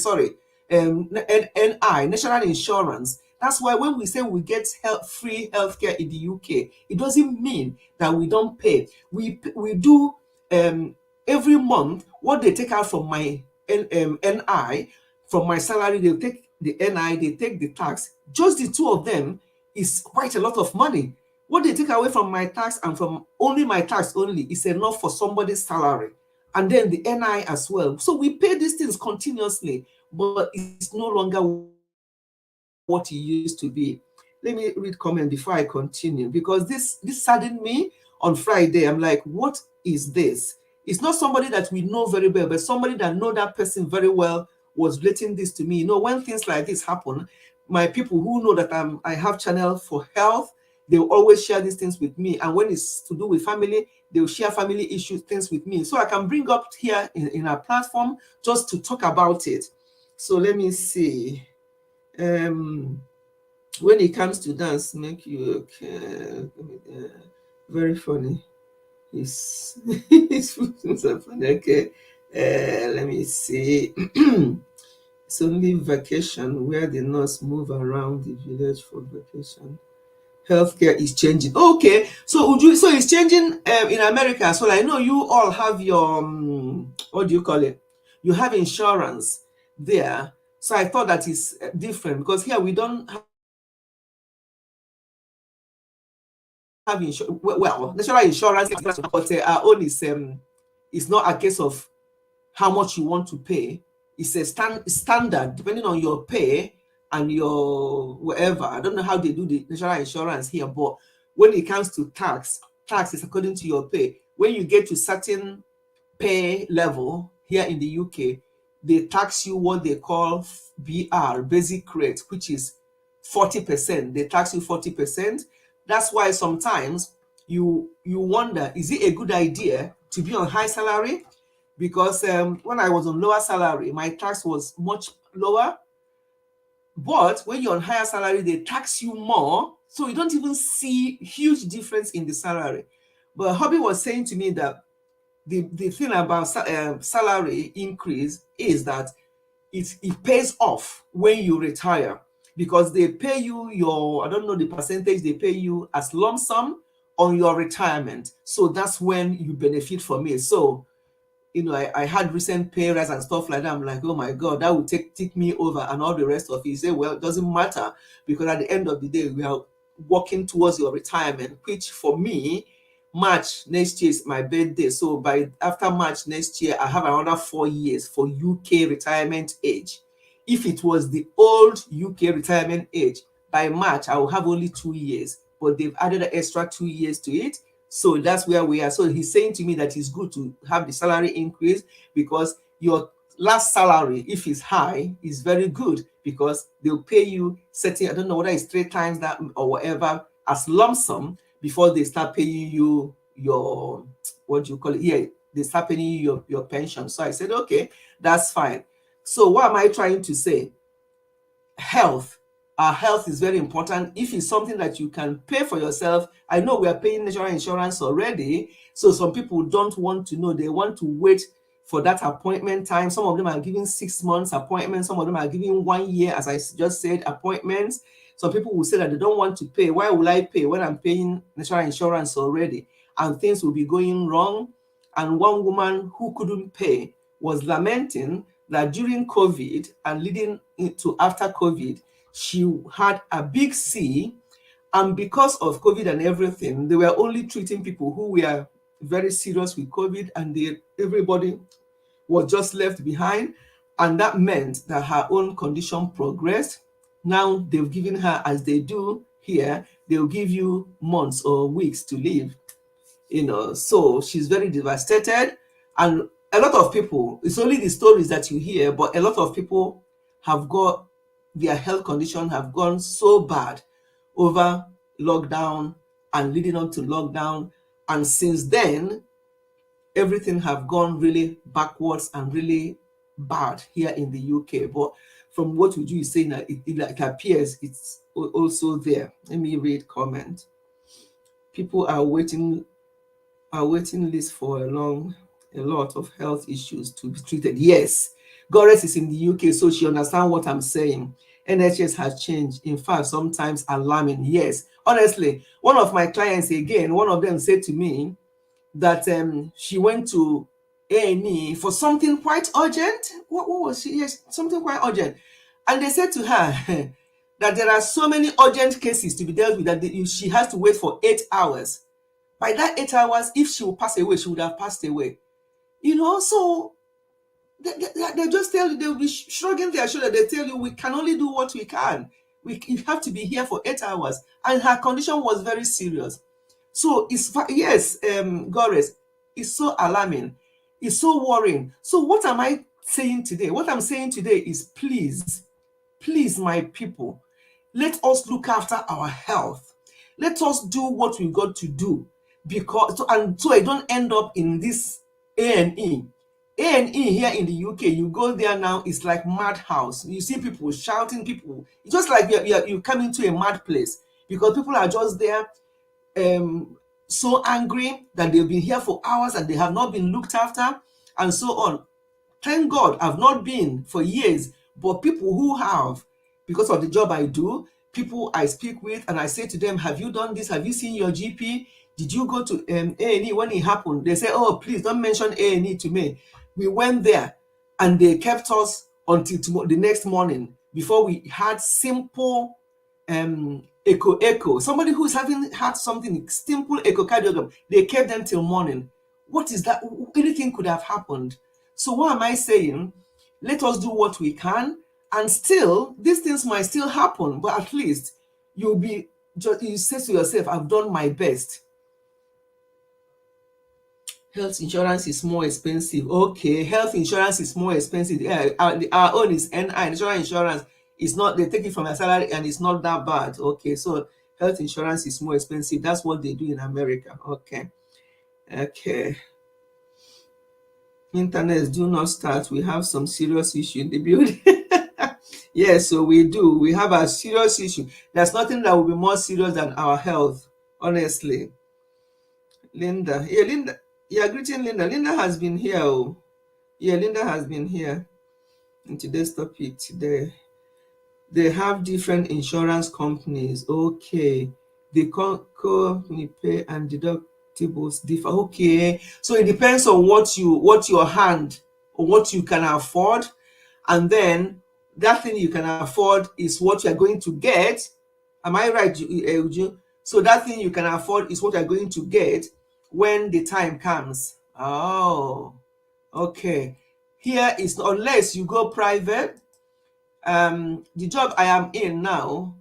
NI, National Insurance. That's why when we say we get free healthcare in the UK, it doesn't mean that we don't pay. We do every month what they take out from my NI, from my salary. They'll take the NI, they take the tax. Just the two of them is quite a lot of money. What they take away from my tax and from only my tax only is enough for somebody's salary, and then the NI as well. So we pay these things continuously, but it's no longer what it used to be. Let me read comment before I continue, because this saddened me on Friday. I'm like, what is this? It's not somebody that we know very well, but somebody that know that person very well was relating this to me. When things like this happen, my people who know that I have channel for health, they will always share these things with me. And when it's to do with family, they will share family issues, things with me. So I can bring up here in our platform just to talk about it. So let me see. When it comes to dance, make you okay. Very funny. It's funny. Okay. Let me see. It's only vacation where the nurse move around the village for vacation. Healthcare is changing. Okay, so it's changing in America. So I know you all have your what do you call it? You have insurance there. So I thought that is different, because here we don't have insurance. Well, national insurance, but our own is not a case of how much you want to pay. It's a standard depending on your pay and your whatever. I don't know how they do the national insurance here, but when it comes to tax is according to your pay. When you get to certain pay level here in the UK, they tax you what they call BR, basic rate, which is 40%. They tax you 40%. That's why sometimes you wonder, is it a good idea to be on high salary? Because when I was on lower salary, my tax was much lower. But when you're on higher salary, they tax you more. So you don't even see huge difference in the salary. But Hobby was saying to me that the thing about salary increase is that it pays off when you retire, because they pay you your, I don't know the percentage they pay you as lump sum on your retirement. So that's when you benefit from it. So, you know, I had recent pay rise and stuff like that. I'm like, oh my God, that would take me over and all the rest of it. You say, well, it doesn't matter, because at the end of the day, we are working towards your retirement, which for me, March next year is my birthday. So after March next year, I have another 4 years for UK retirement age. If it was the old UK retirement age, by March, I will have only 2 years, but they've added an extra 2 years to it. So that's where we are. So he's saying to me that it's good to have the salary increase, because your last salary, if it's high, is very good, because they'll pay you certain, I don't know whether it's 3 times that or whatever, as lump sum before they start paying you your, what do you call it? Yeah, they start paying you your pension. So I said, okay, that's fine. So what am I trying to say? Health. Our health is very important. If it's something that you can pay for yourself, I know we are paying national insurance already. So some people don't want to know. They want to wait for that appointment time. Some of them are giving 6 months appointments. Some of them are giving 1 year, as I just said, appointments. Some people will say that they don't want to pay. Why will I pay when I'm paying national insurance already? And things will be going wrong. And one woman who couldn't pay was lamenting that during COVID and leading into after COVID, she had a big C, and because of COVID and everything, they were only treating people who were very serious with COVID, and everybody was just left behind. And that meant that her own condition progressed. Now they've given her, as they do here, they'll give you months or weeks to live. You know, so she's very devastated. And a lot of people, it's only the stories that you hear, but a lot of people have got their health condition have gone so bad over lockdown and leading up to lockdown. And since then, everything have gone really backwards and really bad here in the UK. But from what Uju is saying, it appears it's also there. Let me read comment. People are waiting list for a lot of health issues to be treated. Yes, Goris is in the UK, so she understands what I'm saying. NHS has changed. In fact, sometimes alarming. Yes, honestly, one of my clients, again, one of them said to me that she went to A&E for something quite urgent. What was she? Yes, something quite urgent. And they said to her that there are so many urgent cases to be dealt with that she has to wait for 8 hours. By that 8 hours, if she would pass away, she would have passed away. You know, so they just tell you, they'll be shrugging their shoulder. They tell you, we can only do what we can. You have to be here for 8 hours. And her condition was very serious. So yes, Goris, it's so alarming. It's so worrying. So what am I saying today? What I'm saying today is, please, my people, let us look after our health. Let us do what we've got to do, so I don't end up in this A&E. A&E here in the UK, you go there now, it's like madhouse. You see people shouting, people, it's just like you come into a mad place, because people are just there so angry that they've been here for hours and they have not been looked after, and so on. Thank God I've not been for years, but people who have, because of the job I do, people I speak with, and I say to them, have you done this? Have you seen your GP? Did you go to A&E when it happened? They say, oh, please don't mention A&E to me. We went there and they kept us until tomorrow, the next morning, before we had simple echo. Somebody who's having had something simple echocardiogram, they kept them till morning. What is that? Anything could have happened. So what am I saying? Let us do what we can, and still these things might still happen, but at least you say to yourself, I've done my best. Health insurance is more expensive. Okay, health insurance is more expensive. Yeah, our own is NI, national insurance. It's not, they take it from your salary and it's not that bad. Okay, so health insurance is more expensive. That's what they do in America. Okay. Internet do not start. We have some serious issue in the building. Yes, so we do. We have a serious issue. There's nothing that will be more serious than our health, honestly. Linda. Yeah, Linda. Yeah, greeting Linda. Linda has been here. Oh. Yeah, Linda has been here in today's topic today. They have different insurance companies. Okay. They pay and deductibles differ. Okay. So it depends on what your hand or what you can afford. And then that thing you can afford is what you're going to get. Am I right, Uju? So that thing you can afford is what you're going to get when the time comes. Oh, okay. Here is, unless you go private. The job I am in now,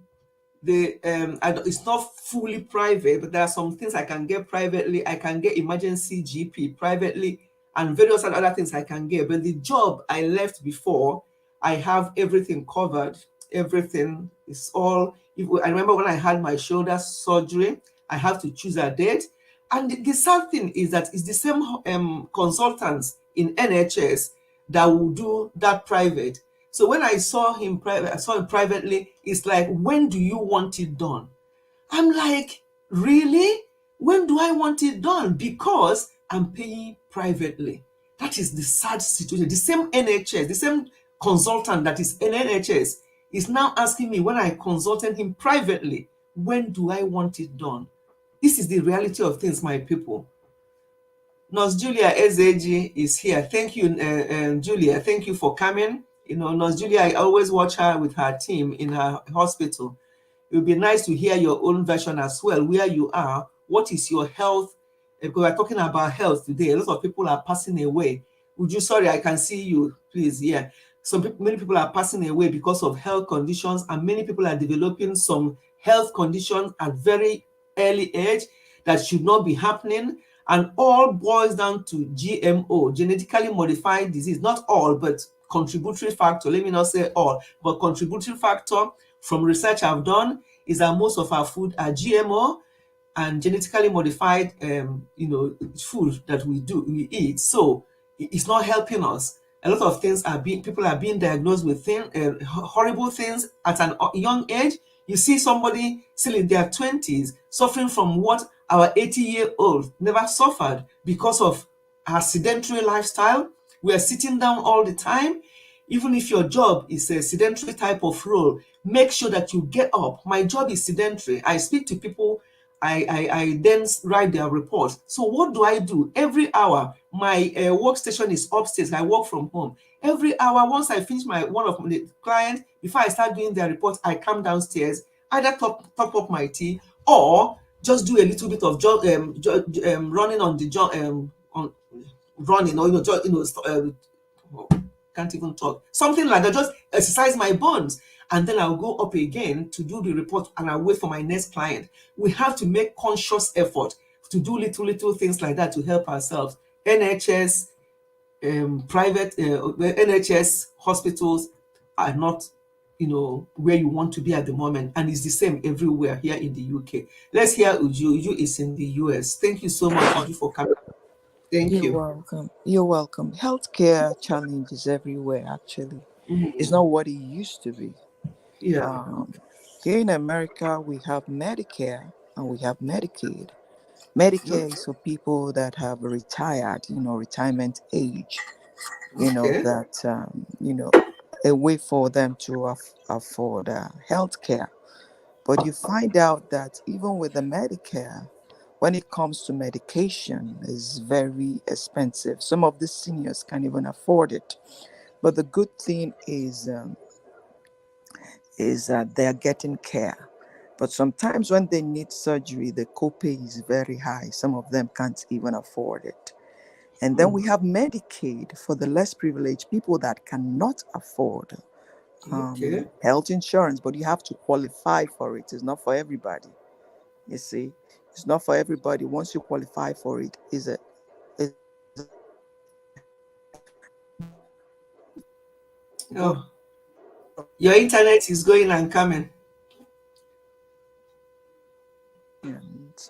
it's not fully private, but there are some things I can get privately. I can get emergency GP privately, and various other things I can get. But the job I left before, I have everything covered. Everything is all. I remember when I had my shoulder surgery, I have to choose a date. And the sad thing is that it's the same consultants in NHS that will do that private. So when I saw him privately, it's like, when do you want it done? I'm like, really? When do I want it done? Because I'm paying privately. That is the sad situation. The same NHS, the same consultant that is in NHS is now asking me, when I consulted him privately, when do I want it done? This is the reality of things, my people. Nurse Julia Ezeji is here. Thank you, Julia. Thank you for coming. You know, Nurse Julia, I always watch her with her team in her hospital. It would be nice to hear your own version as well, where you are. What is your health? Because we're talking about health today. A lot of people are passing away. Would you, sorry, I can see you, please. Yeah. Many people are passing away because of health conditions, and many people are developing some health conditions at very early age that should not be happening. And all boils down to GMO, genetically modified disease. Not all, but contributory factor. Let me not say all, but contributory factor from research I've done is that most of our food are GMO and genetically modified, food that we eat. So it's not helping us. A lot of things people are being diagnosed with horrible things at an young age. You see somebody still in their 20s suffering from what our 80-year-old never suffered because of our sedentary lifestyle. We are sitting down all the time. Even if your job is a sedentary type of role, make sure that you get up. My job is sedentary. I speak to people. I then write their reports. So what do I do? Every hour, my workstation is upstairs. I work from home. Every hour, once I finish one of the clients, before I start doing their reports, I come downstairs, either top up my tea or just do a little bit of running on the job, running, or can't even talk. Something like that, just exercise my bones. And then I'll go up again to do the report, and I'll wait for my next client. We have to make conscious effort to do little things like that to help ourselves. NHS, private NHS hospitals are not, where you want to be at the moment, and it's the same everywhere here in the UK. Let's hear Uju. Uju is in the US. Thank you so much, Uju, for coming. Thank you. You're welcome. You're welcome. Healthcare challenges everywhere, actually. Mm-hmm. It's not what it used to be. Yeah. Here in America, we have Medicare and we have Medicaid. Medicare is for people that have retired, retirement age, that, a way for them to afford health care. But you find out that even with the Medicare, when it comes to medication, is very expensive. Some of the seniors can't even afford it. But the good thing is that they're getting care. But sometimes when they need surgery, the copay is very high. Some of them can't even afford it. And then we have Medicaid for the less privileged people that cannot afford health insurance, but you have to qualify for it. It's not for everybody. You see, it's not for everybody. Once you qualify for it, Oh, your internet is going and coming. and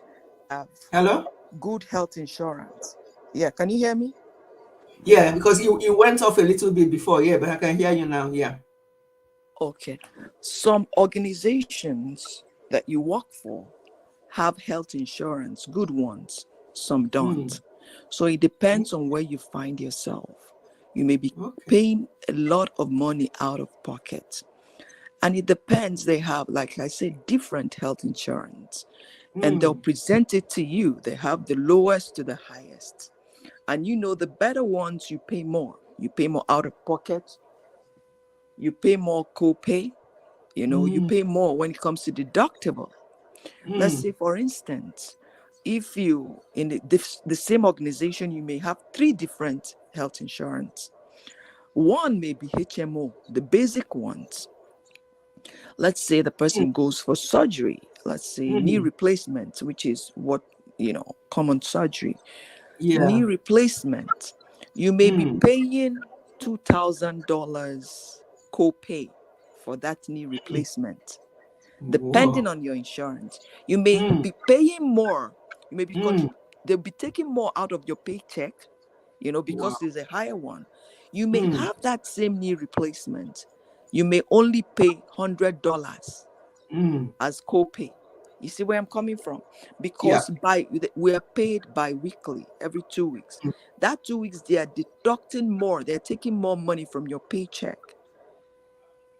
have Hello? good health insurance. Yeah, can you hear me? Yeah, because you went off a little bit before. Yeah, but I can hear you now. Yeah. Okay. Some organizations that you work for have health insurance, good ones, some don't. So it depends on where you find yourself. You may be paying a lot of money out of pocket. And it depends. They have, like I said, different health insurance. And they'll present it to you. They have the lowest to the highest. And you know, the better ones, you pay more. You pay more out of pocket. You pay more copay. You know, you pay more when it comes to deductible. Let's say, for instance, if you, in the same organization, you may have 3 different health insurance. One may be HMO, the basic ones. Let's say the person goes for surgery, let's say knee replacement, which is what, common surgery. Knee replacement, you may be paying $2,000 copay for that knee replacement. Depending on your insurance, you may be paying more. You may be they'll be taking more out of your paycheck, because there's a higher one. You may have that same knee replacement. You may only pay $100 as copay. You see where I'm coming from? Because we are paid bi-weekly, every 2 weeks. That 2 weeks, they are deducting more. They're taking more money from your paycheck.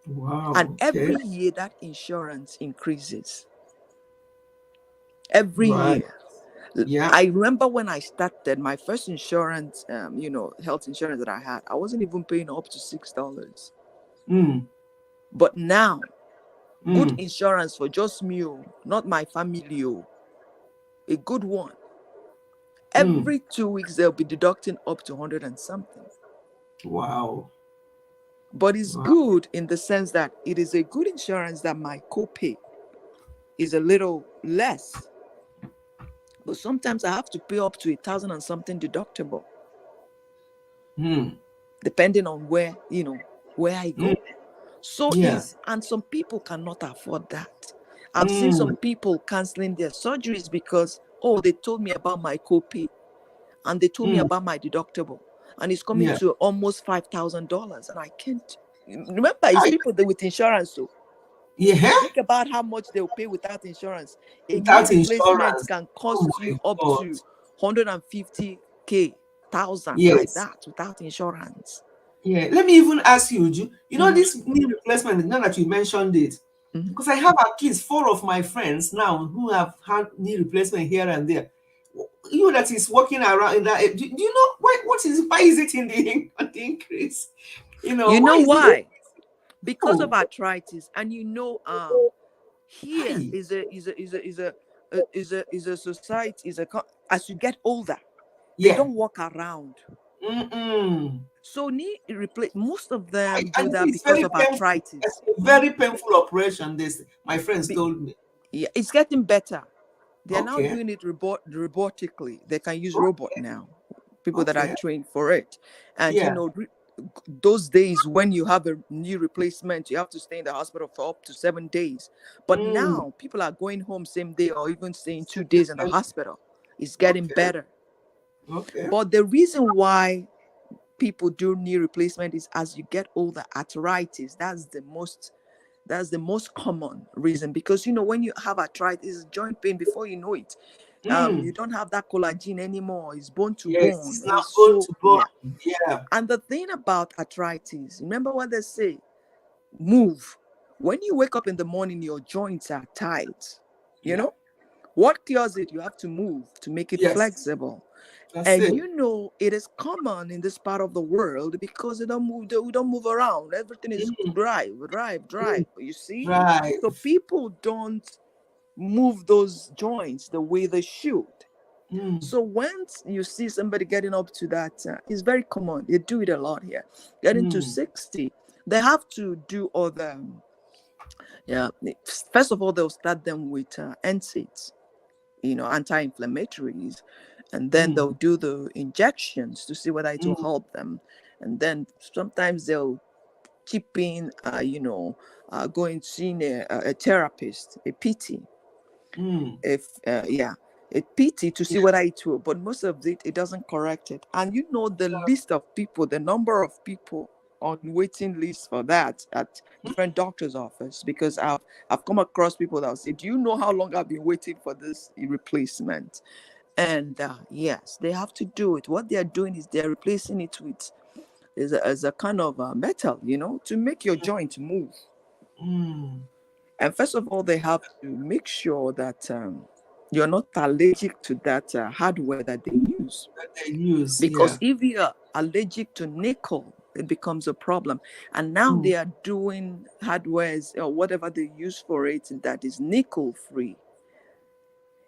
Wow. And every year that insurance increases. Every year. Yeah. I remember when I started my first insurance, health insurance that I had, I wasn't even paying up to $6. But now, good insurance for just me, not my family, a good one. Every 2 weeks, they'll be deducting up to 100 and something. Wow. But it's good in the sense that it is a good insurance that my copay is a little less. But sometimes I have to pay up to 1,000 and something deductible. Depending on where I go. So and some people cannot afford that. I've seen some people canceling their surgeries because, they told me about my copay and they told me about my deductible. And it's coming to almost $5,000. And I can't. Remember, it's people with insurance. So think about how much they'll pay without insurance. A knee replacement can cost you up to 150K, like that, without insurance. Yeah, let me even ask you, this knee replacement, now that you mentioned it, because I have at least 4 of my friends now who have had knee replacement here and there. You that is working around in that, do you know why is it in the increase? You know why? Because of arthritis, and here is a society, as you get older, they don't walk around. So knee replace, most of them do that because of arthritis. It's a very painful operation. My friends told me. Yeah, it's getting better. They are now doing it robotically. They can use robot now. People that are trained for it, and those days when you have a knee replacement, you have to stay in the hospital for up to 7 days. But now people are going home same day or even staying 2 days in the hospital. It's getting better. But the reason why people do knee replacement is as you get older, arthritis. That's the most common reason, because when you have arthritis, it's joint pain before you know it. You don't have that collagen anymore. It's bone to bone. It's not bone to bone. Yeah. And the thing about arthritis, remember what they say, move. When you wake up in the morning, your joints are tight. You know what cures it? You have to move to make it flexible. That's And it. you know, it is common in this part of the world because we don't move around. Everything is drive. You see? Right. So people don't move those joints the way they should. So once you see somebody getting up to that, it's very common. They do it a lot here. Getting to 60, they have to do other. Yeah. First of all, they'll start them with NSAIDs, anti-inflammatories, and then they'll do the injections to see whether it will help them. And then sometimes they'll keep in, going seeing a therapist, a PT. A PT to see whether it will, but most of it doesn't correct it. And the list of people, the number of people on waiting lists for that at different doctor's office, because I've come across people that will say, do you know how long I've been waiting for this replacement? And yes, they have to do it. What they're doing is they're replacing it with as a kind of metal, to make your joint move. And first of all, they have to make sure that you're not allergic to that hardware that they use. Because if you're allergic to nickel, it becomes a problem. And now they are doing hardwares or whatever they use for it that is nickel free.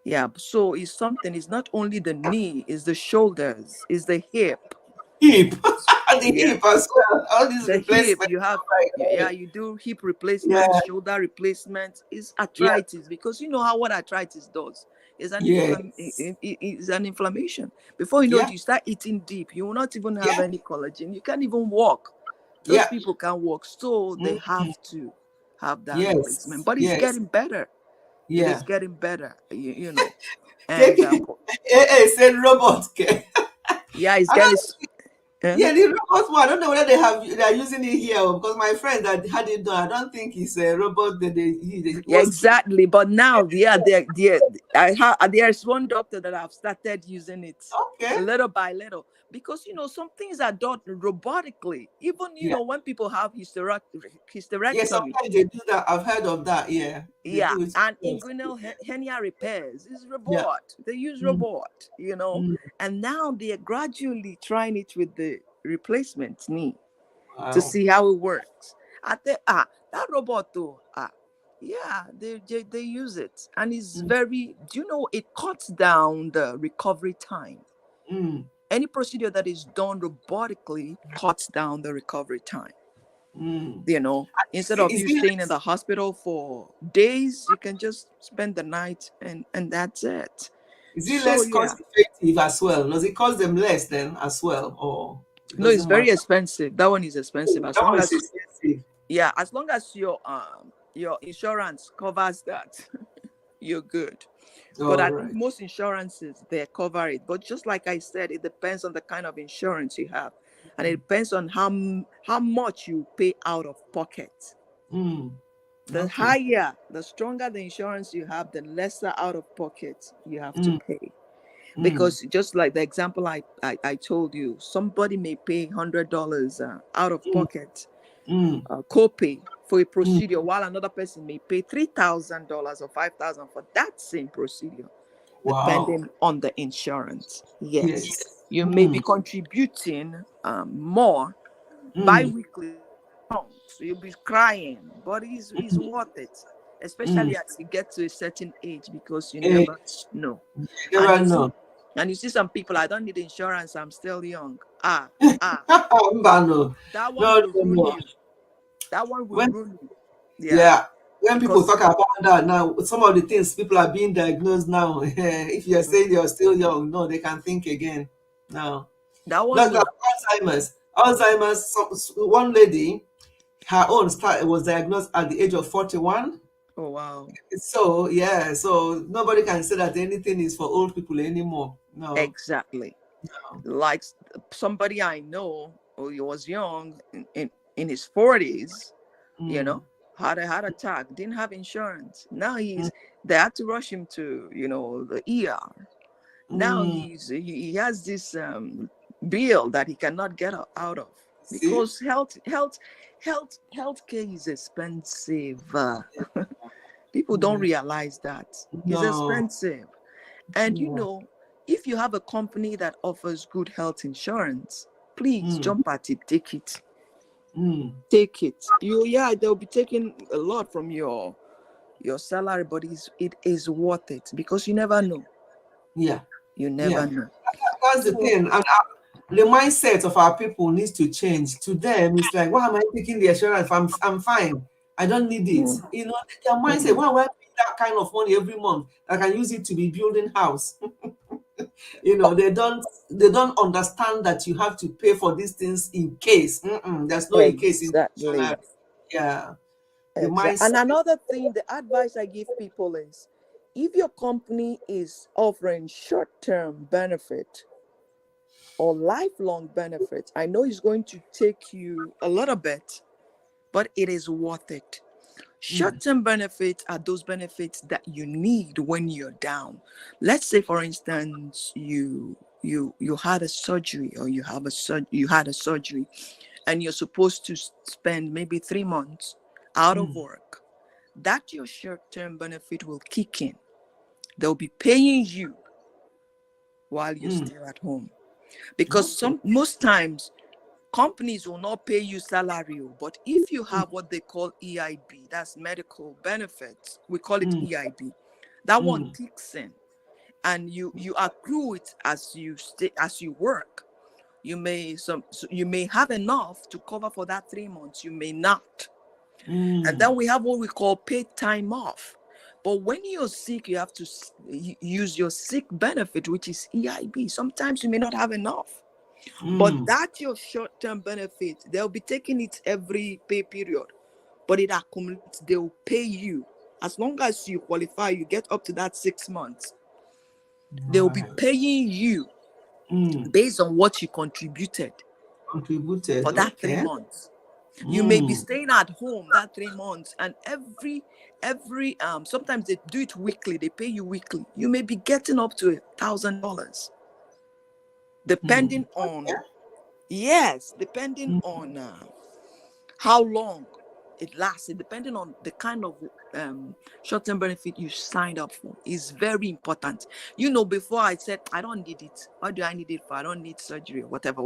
Yeah, so it's not only the knee, it's the shoulders, it's the hip. Hip. The hip as well. All these replacements. Hip, you do hip replacement, shoulder replacement. It's arthritis, because you know what arthritis does. It's an inflammation. Before you know it, you start eating deep. You will not even have any collagen. You can't even walk. Those people can't walk, so they have to have that replacement. But it's getting better. It is getting better, you know. And said robot. it's getting. Yeah, the robot one. I don't know whether they are using it here, because my friend that had it done, I don't think it's a robot that they exactly. But now, there's one doctor that I've started using it little by little, because some things are done robotically. Even when people have hysterectomy. Yes, sometimes they do that. I've heard of that. And inguinal hernia repairs is robot. They use robot, and now they are gradually trying it with the replacement knee to see how it works. That robot though, they use it, and it's very. Do you know it cuts down the recovery time? Any procedure that is done robotically cuts down the recovery time. Instead of you staying in the hospital for days, you can just spend the night and that's it. Is it less cost effective as well? Does it cost them less then as well? Or no, it's very expensive. That one is expensive. As long as your insurance covers that, you're good. But I think most insurances, they cover it. But just like I said, it depends on the kind of insurance you have. And it depends on how much you pay out of pocket. The higher, the stronger the insurance you have, the lesser out of pocket you have to pay. Because just like the example I told you, somebody may pay $100 out of pocket copay for a procedure, while another person may pay $3,000 or $5,000 for that same procedure, depending on the insurance. Yes. You may be contributing more bi-weekly, so you'll be crying, but it's worth it, especially as you get to a certain age, because you never know. And you see some people, I don't need insurance, I'm still young. That one will ruin you. That one will ruin you. When people talk about that now, some of the things people are being diagnosed now, if you're saying you're still young, no, they can think again now. That one Alzheimer's. One lady, her own was diagnosed at the age of 41. Oh wow. So so nobody can say that anything is for old people anymore. No. Exactly. No. Like somebody I know who was young in his 40s, had a heart attack, didn't have insurance. Now they had to rush him to the ER. Now he has this bill that he cannot get out of, because healthcare is expensive. People don't realize that it's expensive, and if you have a company that offers good health insurance, please jump at it, take it. Take it. They'll be taking a lot from your salary, but it is worth it, because you never know. Yeah. You never know. That's the thing. And the mindset of our people needs to change. To them, it's like, why am I taking the insurance? I'm fine. I don't need it. You know, their mindset, why am I paying that kind of money every month? I can use it to be building house. You know, they don't understand that you have to pay for these things in case. There's no in case. Exactly. Yeah. The mindset. And another thing, the advice I give people is, if your company is offering short-term benefit or lifelong benefits, I know it's going to take you a little bit, but it is worth it. Short-term benefits are those benefits that you need when you're down. Let's say, for instance, you had a surgery, or you had a surgery, and you're supposed to spend maybe 3 months out of work. That your short-term benefit will kick in. They'll be paying you while you're still at home, because most times companies will not pay you salary, but if you have what they call EIB, that's medical benefits, we call it EIB, that one kicks in, and you accrue it as you work. You may have enough to cover for that 3 months, you may not. And then we have what we call paid time off. But when you're sick, you have to use your sick benefit, which is EIB. Sometimes you may not have enough. But that's your short-term benefit. They'll be taking it every pay period, but it accumulates. They'll pay you as long as you qualify. You get up to that 6 months. They'll be paying you based on what you contributed for that 3 months. You may be staying at home that 3 months, and every sometimes they do it weekly. They pay you weekly. You may be getting up to $1,000. Depending on, depending on how long it lasts, depending on the kind of short-term benefit you signed up for, is very important. You know, before I said, I don't need it. What do I need it for? I don't need surgery or whatever.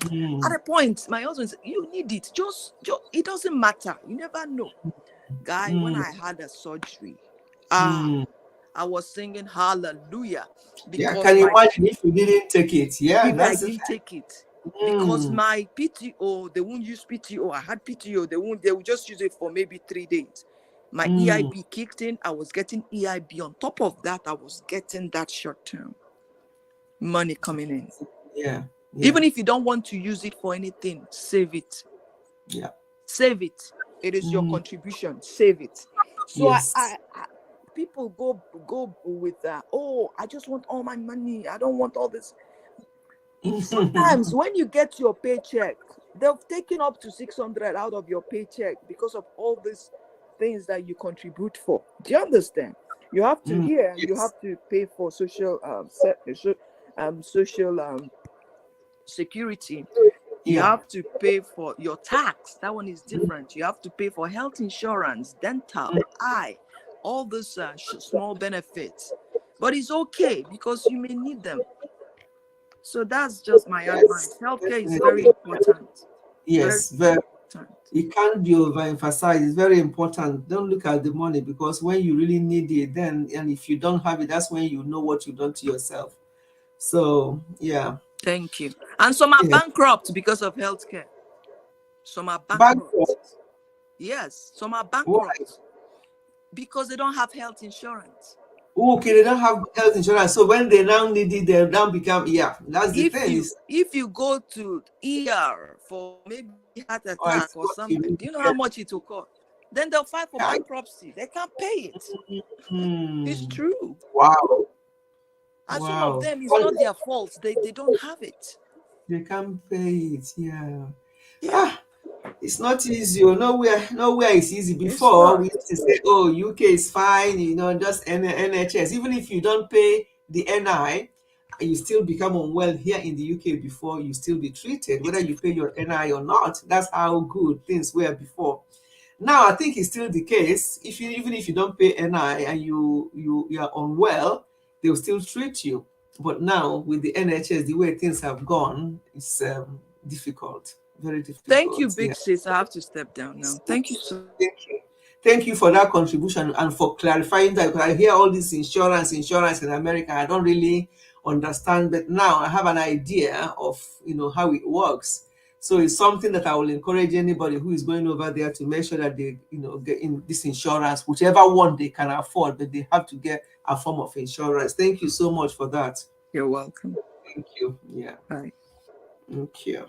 At a point, my husband said, you need it. Just it doesn't matter. You never know. Guy, when I had a surgery, I was singing hallelujah. Because can you imagine if you didn't take it? Yeah, if I didn't take it. Because my PTO, they won't use PTO. I had PTO, they will just use it for maybe 3 days. My EIB kicked in. I was getting EIB. On top of that, I was getting that short-term money coming in. Yeah. Even if you don't want to use it for anything, save it. Yeah. Save it. It is your contribution. Save it. So I people go with I just want all my money. I don't want all this. Sometimes when you get your paycheck, they've taken up to 600 out of your paycheck because of all these things that you contribute for. Do you understand? You have to you have to pay for social security. You have to pay for your tax. That one is different. You have to pay for health insurance, dental, eye, all those small benefits. But it's okay because you may need them. So that's just my advice. Healthcare is very important. Yes, very important. It can't be overemphasized. It's very important. Don't look at the money, because when you really need it, then, and if you don't have it, that's when you know what you've done to yourself. So, yeah. Thank you. And some are bankrupt because of healthcare. Some are bankrupt. Yes, some are bankrupt because they don't have health insurance. Okay, they don't have health insurance. So when they now need it, they now become that's the thing. If you go to ER for maybe heart attack or something, do you know how much it will cost? Then they'll file for bankruptcy. They can't pay it. It's true. Wow. And some of them, it's not their fault. They don't have it. They can't pay it. Yeah. It's not easy. Nowhere is easy. Before we used to say, UK is fine, just NHS. Even if you don't pay the NI, you still become unwell here in the UK before you still be treated, whether you pay your NI or not. That's how good things were before. Now I think it's still the case. Even if you don't pay NI and you are unwell, they'll still treat you. But now with the NHS, the way things have gone, it's difficult, very difficult. Thank you, Yeah. big sis. I have to step down now. Thank you so Thank you. Thank you for that contribution and for clarifying that, because I hear all this insurance in America. I don't really understand, but now I have an idea of how it works. So it's something that I will encourage anybody who is going over there to make sure that they get in this insurance, whichever one they can afford, but they have to get a form of insurance. Thank you so much for that. You're welcome. Thank you. Yeah. Bye. Thank you.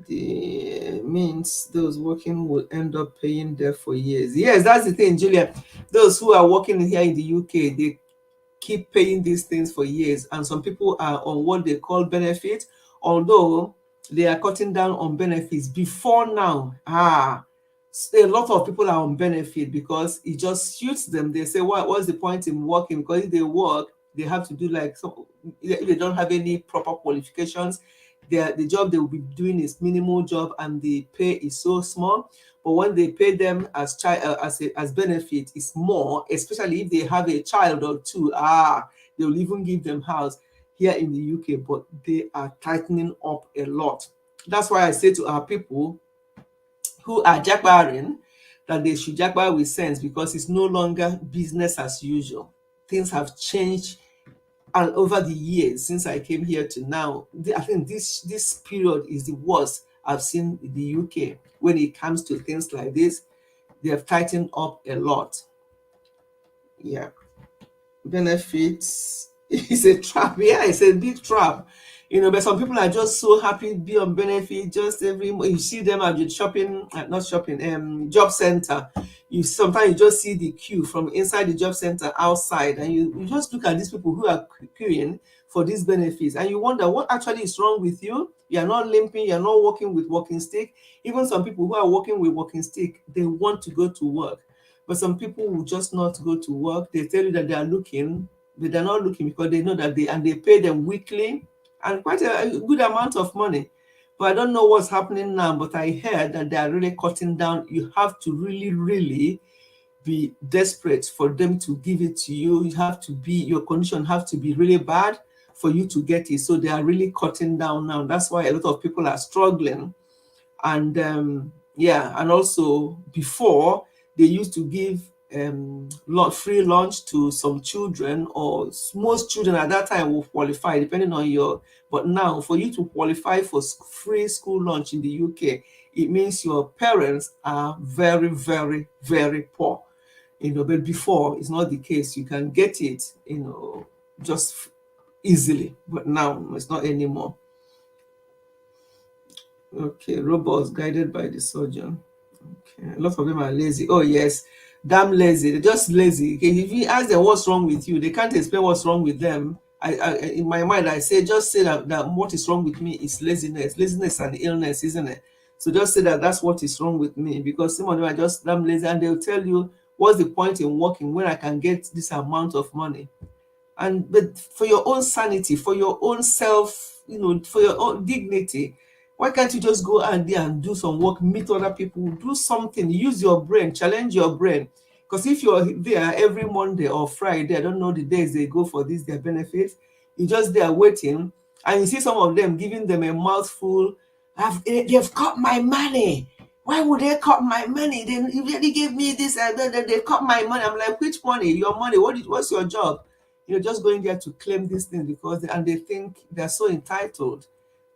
The means those working will end up paying there for years. Yes, that's the thing, Julia. Those who are working here in the UK, they keep paying these things for years, and some people are on what they call benefit, although they are cutting down on benefits before now. A lot of people are on benefit because it just suits them. They say, what's the point in working? Because if they work, they have to do if they don't have any proper qualifications, the job they will be doing is minimal job and the pay is so small. But when they pay them as benefit, it's more, especially if they have a child or two. They will even give them house here in the UK, but they are tightening up a lot. That's why I say to our people who are jackbarring that they should jackbar with sense, because it's no longer business as usual. Things have changed. And over the years since I came here to now, I think this period is the worst I've seen in the UK when it comes to things like this. They have tightened up a lot. Yeah. Benefits is a trap. Yeah, it's a big trap. But some people are just so happy to be on benefit. Just you see them at the job center. Sometimes you just see the queue from inside the job center outside, and you just look at these people who are queuing for these benefits, and you wonder what actually is wrong with you. You're not limping, you're not walking with walking stick. Even some people who are walking with walking stick, they want to go to work. But some people will just not go to work. They tell you that they are looking, but they're not looking because they know that they pay them weekly and quite a good amount of money. But I don't know what's happening now, but I heard that they are really cutting down. You have to really, really be desperate for them to give it to you. Your condition have to be really bad for you to get it. So they are really cutting down now. That's why a lot of people are struggling. And and also before, they used to give free lunch to some children, or most children at that time will qualify depending on but now for you to qualify for free school lunch in the UK, it means your parents are very, very, very poor. But before, it's not the case. You can get it just easily, but now it's not anymore. Okay, robots guided by the surgeon. Okay, a lot of them are lazy. Oh yes, damn lazy. They're just lazy. Okay, if you ask them what's wrong with you, they can't explain what's wrong with them. I in my mind, I say that what is wrong with me is laziness. Laziness and illness, isn't it? So just say that's what is wrong with me, because some of them are just damn lazy, and they'll tell you, what's the point in working when I can get this amount of money? But for your own sanity, for your own self, for your own dignity, why can't you just go out there and do some work, meet other people, do something, use your brain, challenge your brain? Because if you're there every Monday or Friday, I don't know the days they go for their benefits, you're just there waiting, and you see some of them giving them a mouthful. They've cut my money. Why would they cut my money? They really gave me this, and they cut my money. I'm like, which money? Your money? What's your job? You're just going there to claim this thing because they think they're so entitled.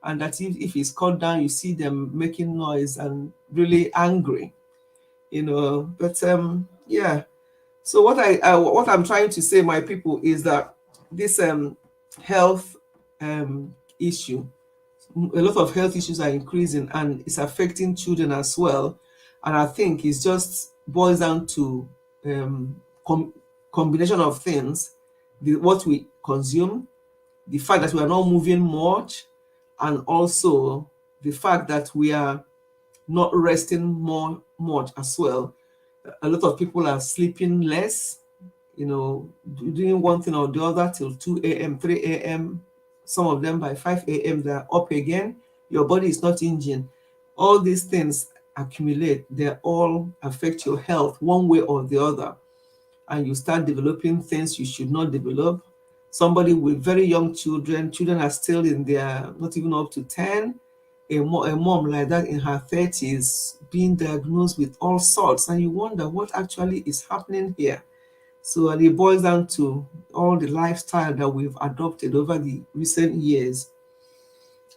And that if it's cut down, you see them making noise and really angry, But yeah. So what I'm trying to say, my people, is that this health issue, a lot of health issues are increasing, and it's affecting children as well. And I think it just boils down to combination of things: what we consume, the fact that we are not moving much, and also the fact that we are not resting much as well. A lot of people are sleeping less, doing one thing or the other till 2 a.m., 3 a.m. Some of them by 5 a.m. they're up again. Your body is not engine. All these things accumulate. They all affect your health one way or the other. And you start developing things you should not develop. somebody with very young children. Children are still in their, not even up to 10. A mom like that in her 30s being diagnosed with all sorts, and you wonder what actually is happening here. So, and it boils down to all the lifestyle that we've adopted over the recent years.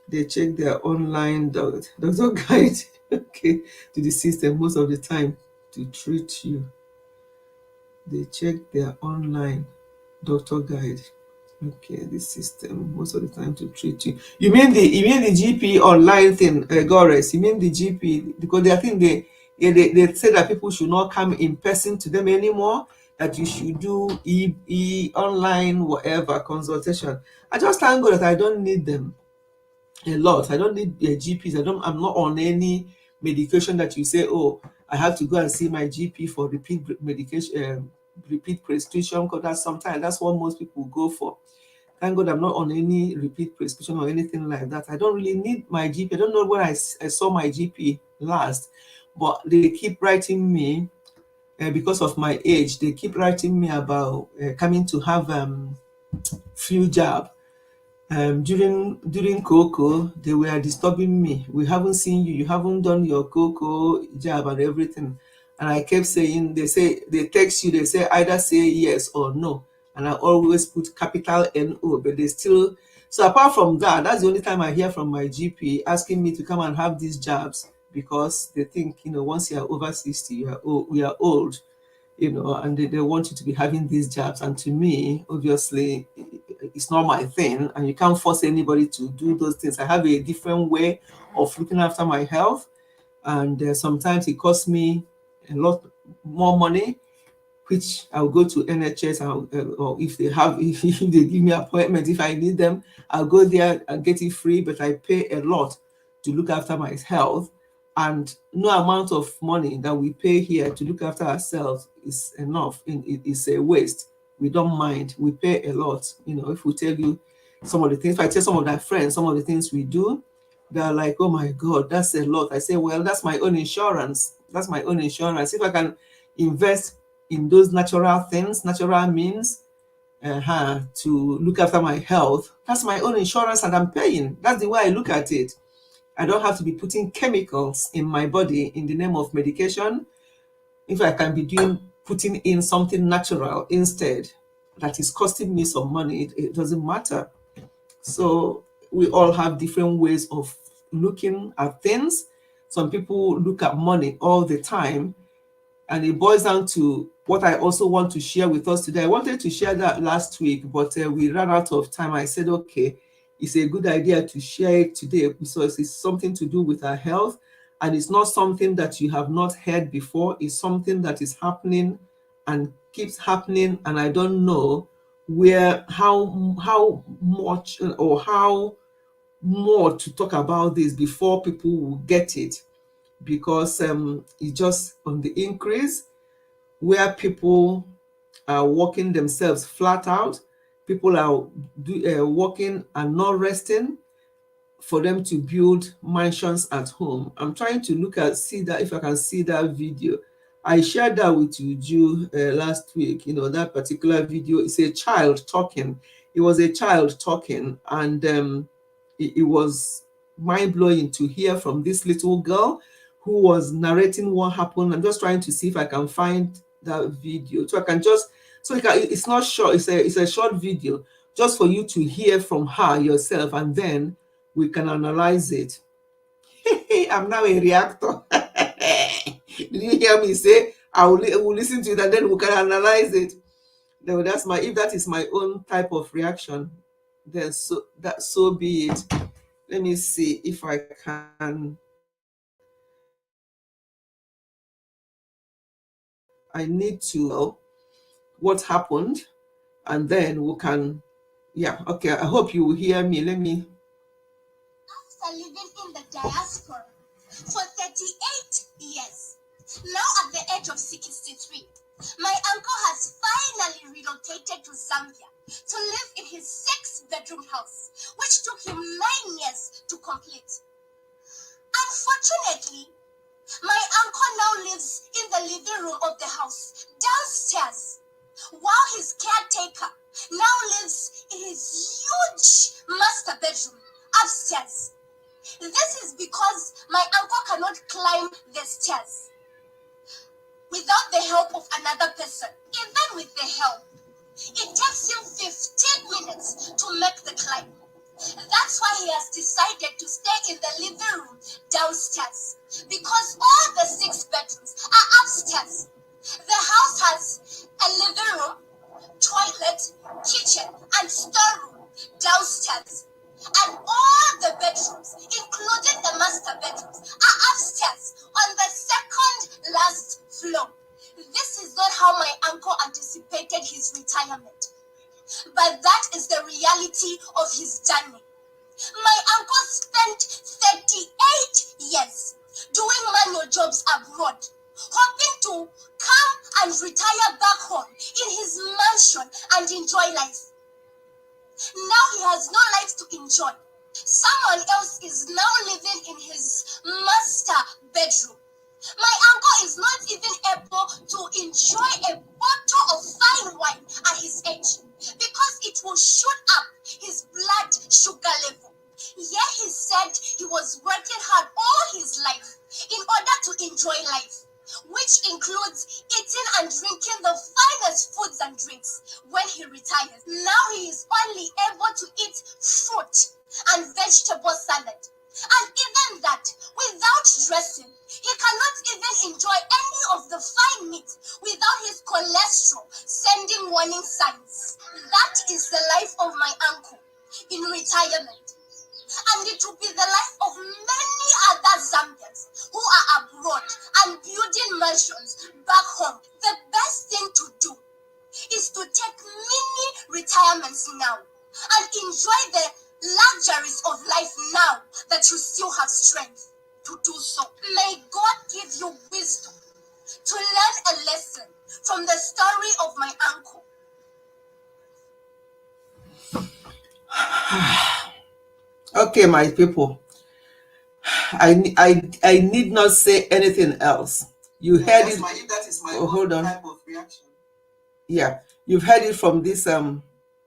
They check their online doctor guide, okay, to the system most of the time to treat you. They check their online doctor guide, okay, the system most of the time to treat you. You mean the GP online thing, Gores? You mean the GP, because I think they say that people should not come in person to them anymore, that you should do online whatever consultation. I just thank God that I don't need them a lot. I don't need GPs. I'm not on any medication that you say, oh, I have to go and see my GP for repeat medication, repeat prescription, because that's what most people go for. Thank God I'm not on any repeat prescription or anything like that. I don't really need my GP. I don't know when I saw my GP last, but they keep writing me because of my age. They keep writing me about coming to have flu jab. During cocoa, they were disturbing me. We haven't seen you. You haven't done your cocoa jab and everything. And I kept saying, they text you, they say either say yes or no. And I always put capital NO, but they still. So apart from that, that's the only time I hear from my GP asking me to come and have these jabs, because they think, once you're over 60, we are old, and they want you to be having these jabs. And to me, obviously, it's not my thing, and you can't force anybody to do those things. I have a different way of looking after my health, and sometimes it costs me a lot more money, which I'll go to NHS, or if they give me appointments, if I need them, I'll go there and get it free, but I pay a lot to look after my health. And no amount of money that we pay here to look after ourselves is enough. It is a waste. We don't mind. We pay a lot. If we tell you some of the things, if I tell some of my friends some of the things we do, they're like, oh my God, that's a lot. I say, well, that's my own insurance. That's my own insurance. If I can invest in those natural things, natural means, to look after my health, that's my own insurance and I'm paying. That's the way I look at it. I don't have to be putting chemicals in my body in the name of medication. If I can be putting in something natural instead, that is costing me some money, it doesn't matter. So we all have different ways of looking at things. Some people look at money all the time, and it boils down to what I also want to share with us today. I wanted to share that last week, but we ran out of time. I said, okay, it's a good idea to share it today because it's something to do with our health, and it's not something that you have not heard before. It's something that is happening and keeps happening, and I don't know how much or how more to talk about this before people will get it, because it's just on the increase, where people are working themselves flat out. People are working and not resting for them to build mansions at home. I'm trying to see that if I can see that video. I shared that with you last week. That particular video is a child talking. It was a child talking, and it was mind-blowing to hear from this little girl who was narrating what happened. I'm just trying to see if I can find that video, so I can it's not short, it's a short video, just for you to hear from her yourself, and then we can analyze it. I'm now a reactor. Did you hear me say I will listen to it and then we can analyze it? No, if that is my own type of reaction, then so be it. Let me see if I can. I need to know what happened, and then we can. Yeah, okay. I hope you will hear me. Let me. After living in the diaspora for 38 years, now at the age of 63, my uncle has finally relocated to Zambia to live in his 6-bedroom house, which took him 9 years to complete. Unfortunately, my uncle now lives in the living room of the house downstairs, while his caretaker now lives in his huge master bedroom upstairs. This is because my uncle cannot climb the stairs without the help of another person. Even with the help, it takes him 15 minutes to make the climb. That's why he has decided to stay in the living room downstairs, because all the 6 bedrooms are upstairs. The house has a living room, toilet, kitchen, and storeroom downstairs. And all the bedrooms, including the master bedrooms, are upstairs on the second last floor. This is not how my uncle anticipated his retirement, but that is the reality of his journey. My uncle spent 38 years doing manual jobs abroad, hoping to come and retire back home in his mansion and enjoy life. Now he has no life to enjoy. Someone else is now living in his master bedroom. My uncle is not even able to enjoy a bottle of fine wine at his age because it will shoot up his blood sugar level. Yet he said he was working hard all his life in order to enjoy life, which includes eating and drinking the finest foods and drinks when he retires. Now he is only able to eat fruit and vegetable salad. And even that, without dressing, he cannot even enjoy any of the fine meat without his cholesterol sending warning signs. That is the life of my uncle in retirement. And it will be the life of many other Zambians who are abroad and building mansions back home. The best thing to do is to take mini retirements now and enjoy the luxuries of life now that you still have strength to do so. May God give you wisdom to learn a lesson from the story of my uncle. Okay, my people, I need not say anything else. You heard it. If that is my hold on. type of reaction. Yeah, you've heard it from this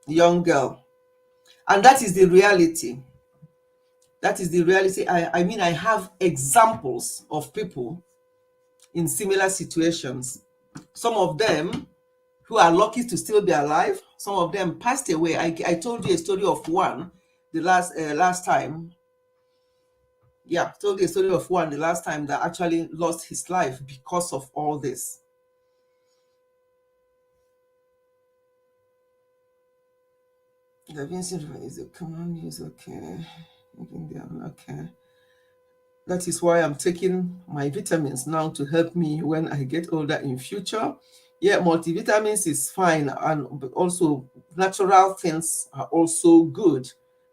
young girl, and that is the reality. That is the reality. I mean, I have examples of people in similar situations. Some of them who are lucky to still be alive. Some of them passed away. I told you a story of one the last time. Yeah, told you a story of one the last time that actually lost his life because of all this. The Vincent is a common use, okay. Okay. That is why I'm taking my vitamins now to help me when I get older in future. Yeah, multivitamins is fine, and also natural things are also good.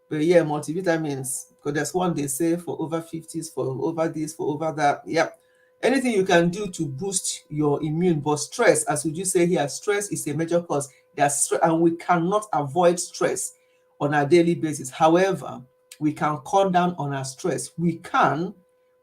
But yeah, multivitamins, because there's one they say for over 50s, for over this, for over that. Yeah, anything you can do to boost your immune. But stress, as we just say here, stress is a major cause. And we cannot avoid stress on a daily basis. However, we can cut down on our stress. We can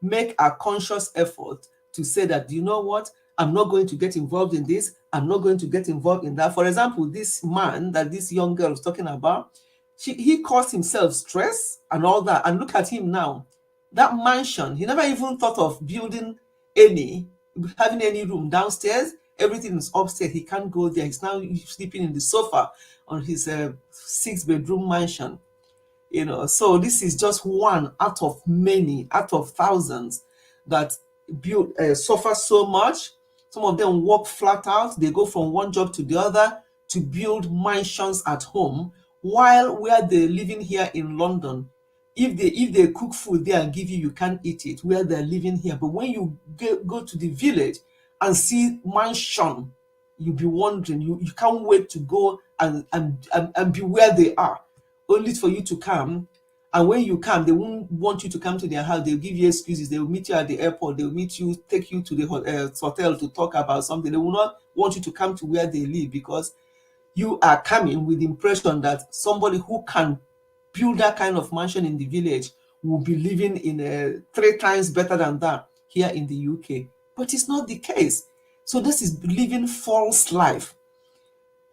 make a conscious effort to say that, you know what, I'm not going to get involved in this, I'm not going to get involved in that. For example, this man that this young girl was talking about, he caused himself stress and all that, and look at him now. That mansion, he never even thought of building having any room downstairs. Everything is upstairs. He can't go there. He's now sleeping in the sofa on his 6-bedroom mansion. You know, so this is just one out of many, out of thousands that suffer so much. Some of them work flat out. They go from one job to the other to build mansions at home, while where they're living here in London, if they cook food there and give you can't eat it where they're living here. But when you go to the village and see mansion, you'll be wondering, you can't wait to go and be where they are, only for you to come. And when you come, they won't want you to come to their house. They'll give you excuses. They will meet you at the airport. They'll take you to the hotel to talk about something. They will not want you to come to where they live, because you are coming with the impression that somebody who can build that kind of mansion in the village will be living in 3 times better than that here in the UK. But it's not the case. So this is living false life.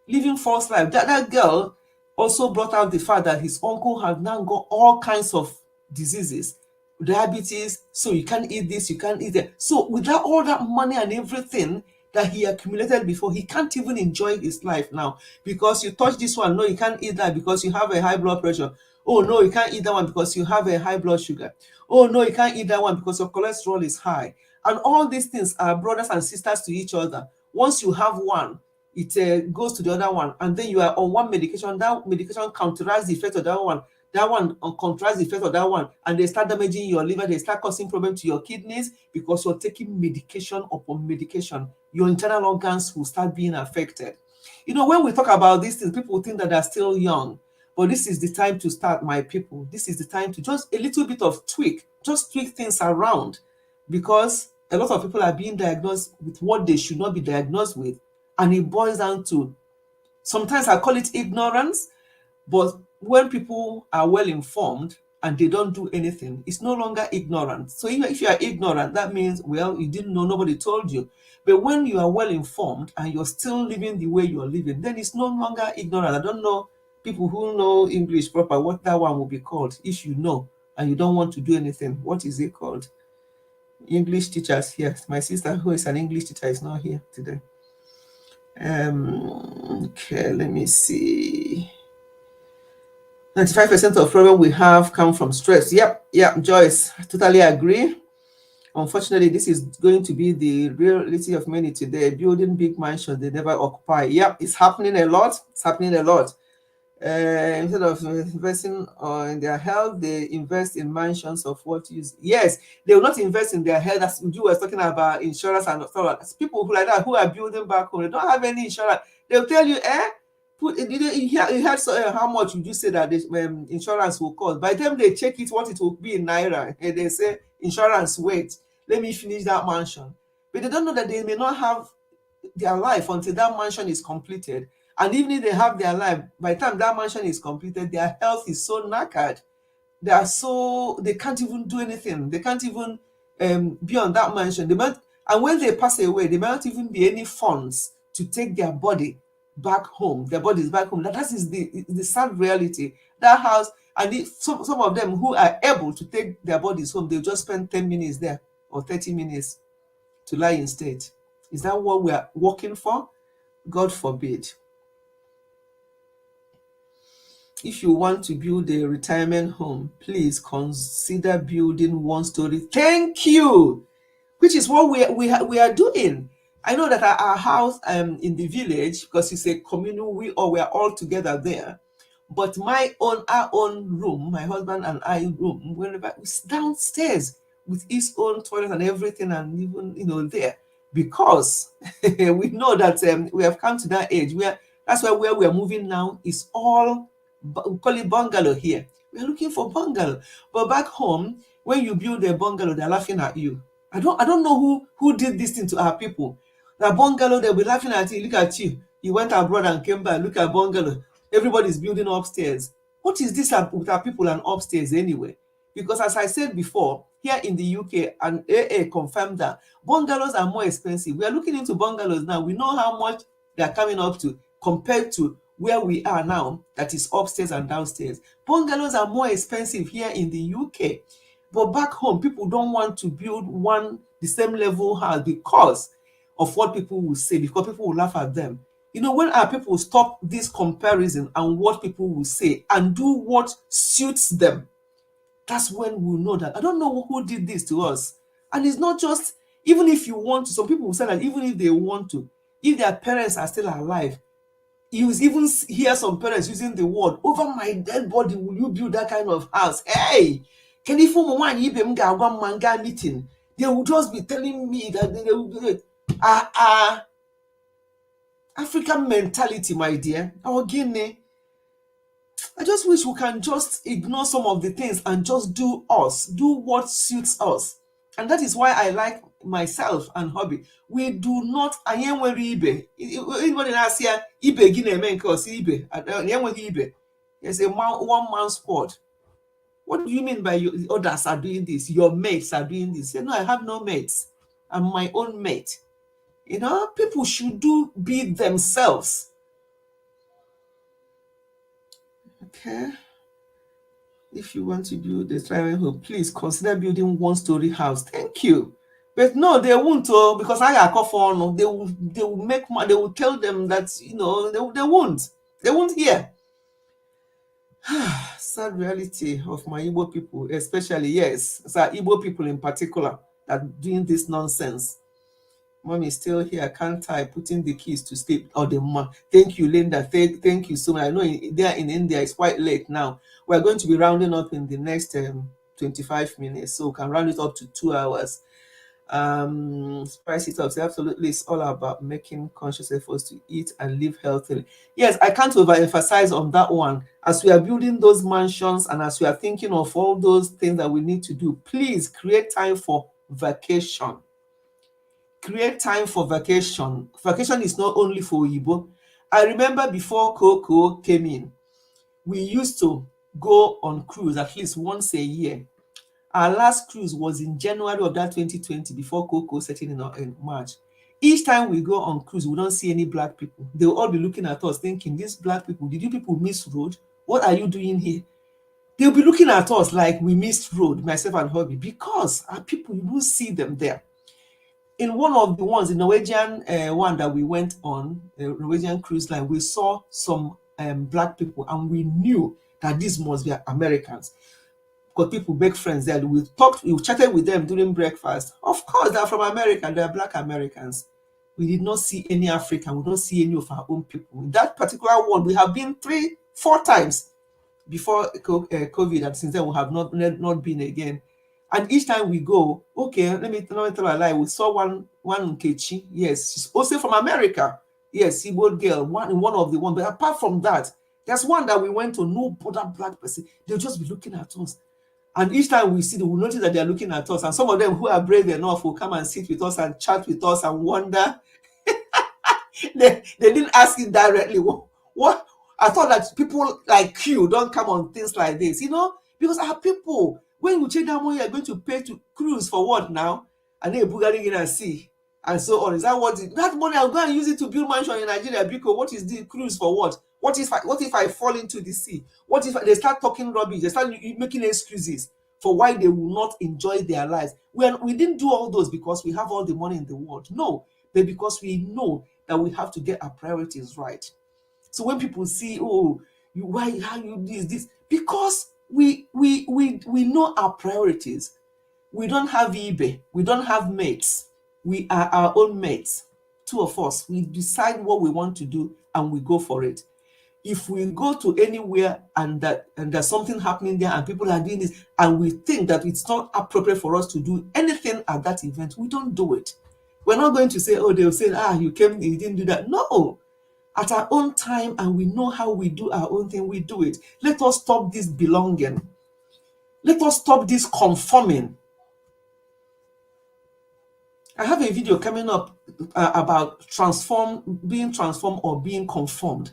living false life. That girl also brought out the fact that his uncle had now got all kinds of diseases, diabetes, so you can't eat this, you can't eat that. So without all that money and everything that he accumulated before, he can't even enjoy his life now, because you touch this one, no, you can't eat that because you have a high blood pressure. Oh no, you can't eat that one because you have a high blood sugar. Oh no, you can't eat that one because your cholesterol is high. And all these things are brothers and sisters to each other. Once you have one, it goes to the other one, and then you are on one medication. That medication counteracts the effect of that one. That one contracts the effect of that one, and they start damaging your liver. They start causing problems to your kidneys because you're taking medication upon medication. Your internal organs will start being affected. You know, when we talk about these things, people think that they're still young, but this is the time to start, my people. This is the time to just a little bit of just tweak things around, because a lot of people are being diagnosed with what they should not be diagnosed with, and it boils down to, sometimes I call it ignorance, but when people are well informed and they don't do anything, it's no longer ignorant. So if you are ignorant, that means, well, you didn't know, nobody told you. But when you are well informed and you're still living the way you're living, then it's no longer ignorant. I don't know people who know English proper what that one will be called. If you know and you don't want to do anything, what is it called? English teachers here. My sister, who is an English teacher, is not here today. Okay, let me see. 95% of problem we have come from stress. Yep, Joyce, I totally agree. Unfortunately, this is going to be the reality of many today. Building big mansions they never occupy. Yep, it's happening a lot. It's happening a lot. Instead of investing in their health, they invest in mansions of what use. Yes, they will not invest in their health. As you were talking about insurance and so on. People who like that, who are building back home, they don't have any insurance. They'll tell you, you heard how much would you say that the insurance will cost? By the time they check it, what it will be in naira, and they say, insurance, wait, let me finish that mansion. But they don't know that they may not have their life until that mansion is completed. And even if they have their life, by the time that mansion is completed, their health is so knackered. They can't even do anything. They can't even be on that mansion. And when they pass away, there might not even be any funds to take their body back home. Their body is back home. That is the sad reality. That house, and some of them who are able to take their bodies home, they'll just spend 10 minutes there or 30 minutes to lie in state. Is that what we are working for? God forbid. If you want to build a retirement home, please consider building one-story. Thank you. Which is what we are doing. I know that our house in the village, because it's a communal, we are all together there. But our own room, my husband and I room, whenever it's downstairs with its own toilet and everything, and even there, because we know that we have come to that age where that's where we are moving now is all. We call it bungalow here. We are looking for bungalow, but back home, when you build a bungalow, they're laughing at you. I don't know who did this thing to our people. The bungalow, they'll be laughing at you. Look at you. You went abroad and came back. Look at bungalow. Everybody's building upstairs. What is this with our people and upstairs anyway? Because as I said before, here in the UK, and AA confirmed that bungalows are more expensive. We are looking into bungalows now. We know how much they are coming up to compared to where we are now, that is upstairs and downstairs. Bungalows are more expensive here in the UK. But back home, people don't want to build the same level house because of what people will say, because people will laugh at them. When our people stop this comparison and what people will say and do what suits them, that's when we'll know that. I don't know who did this to us. And it's not just, even if you want to, some people will say that even if they want to, if their parents are still alive, you even hear some parents using the word, over my dead body, will you build that kind of house? Hey, can you form one manga meeting? They will just be telling me that they will do it. African mentality, my dear. Guinea. I just wish we can just ignore some of the things and just do what suits us. And that is why I like myself and hobby. We do not anybody else here ibe gine or ibe. It's a one-man squad. What do you mean by others are doing this? Your mates are doing this? No, I have no mates. I'm my own mate. People should be themselves. Okay. If you want to build a thriving home, please consider building one-story house. Thank you. But no, they won't, because I are for no, they will make money. They will tell them that, you know, they won't. They won't hear. Sad reality of my Igbo people, especially, yes, so Igbo people in particular, that doing this nonsense. Mom is still here, can't I? Putting the keys to sleep. Or the mom. Thank you, Linda. Thank you so much. I know there in India it's quite late now. We're going to be rounding up in the next 25 minutes, so we can round it up to 2 hours. Spice it up. So absolutely, it's all about making conscious efforts to eat and live healthily. Yes, I can't overemphasize on that one. As we are building those mansions and as we are thinking of all those things that we need to do, please create time for vacation. Create time for vacation. Vacation is not only for Igbo. I remember before Coco came in, we used to go on cruise at least once a year. Our last cruise was in January of that 2020, before Coco set in March. Each time we go on cruise, we don't see any black people. They will all be looking at us thinking, these black people, did you people miss road? What are you doing here? They'll be looking at us like we missed road, myself and Hobby, because our people, you will see them there. In one of the ones, the Norwegian one that we went on, the Norwegian cruise line, we saw some black people and we knew that these must be Americans. Because people make friends there. We chatted with them during breakfast. Of course, they're from America, they're black Americans. We did not see any African, we don't see any of our own people. In that particular one, we have been 3-4 times before COVID, and since then we have not been again. And each time we go, okay, let me tell a lie. We saw one Nkechi. Yes, she's also from America. Yes, Igbo girl, one of the one. But apart from that, there's one that we went to, no other black person. They'll just be looking at us. And each time we see them, we notice that they're looking at us. And some of them who are brave enough will come and sit with us and chat with us and wonder. they didn't ask it directly. What? I thought that people like you don't come on things like this, you know, because our people, when you take that money, you're going to pay to cruise for what now? And then Bulgari in and sea and so on. Is that what that money I'll go and use it to build mansion in Nigeria? Because what is the cruise for what? What if I fall into the sea? What if they start talking rubbish? They start making excuses for why they will not enjoy their lives? We didn't do all those because we have all the money in the world. No, but because we know that we have to get our priorities right. So when people see, oh, how you this? Because we know our priorities. We don't have eBay. We don't have mates. We are our own mates. Two of us. We decide what we want to do and we go for it. If we go to anywhere and there's something happening there and people are doing this and we think that it's not appropriate for us to do anything at that event, we don't do it. We're not going to say, oh, they'll say, you came, you didn't do that. No. At our own time, and we know how we do our own thing, we do it. Let us stop this belonging. Let us stop this conforming. I have a video coming up about being transformed or being conformed.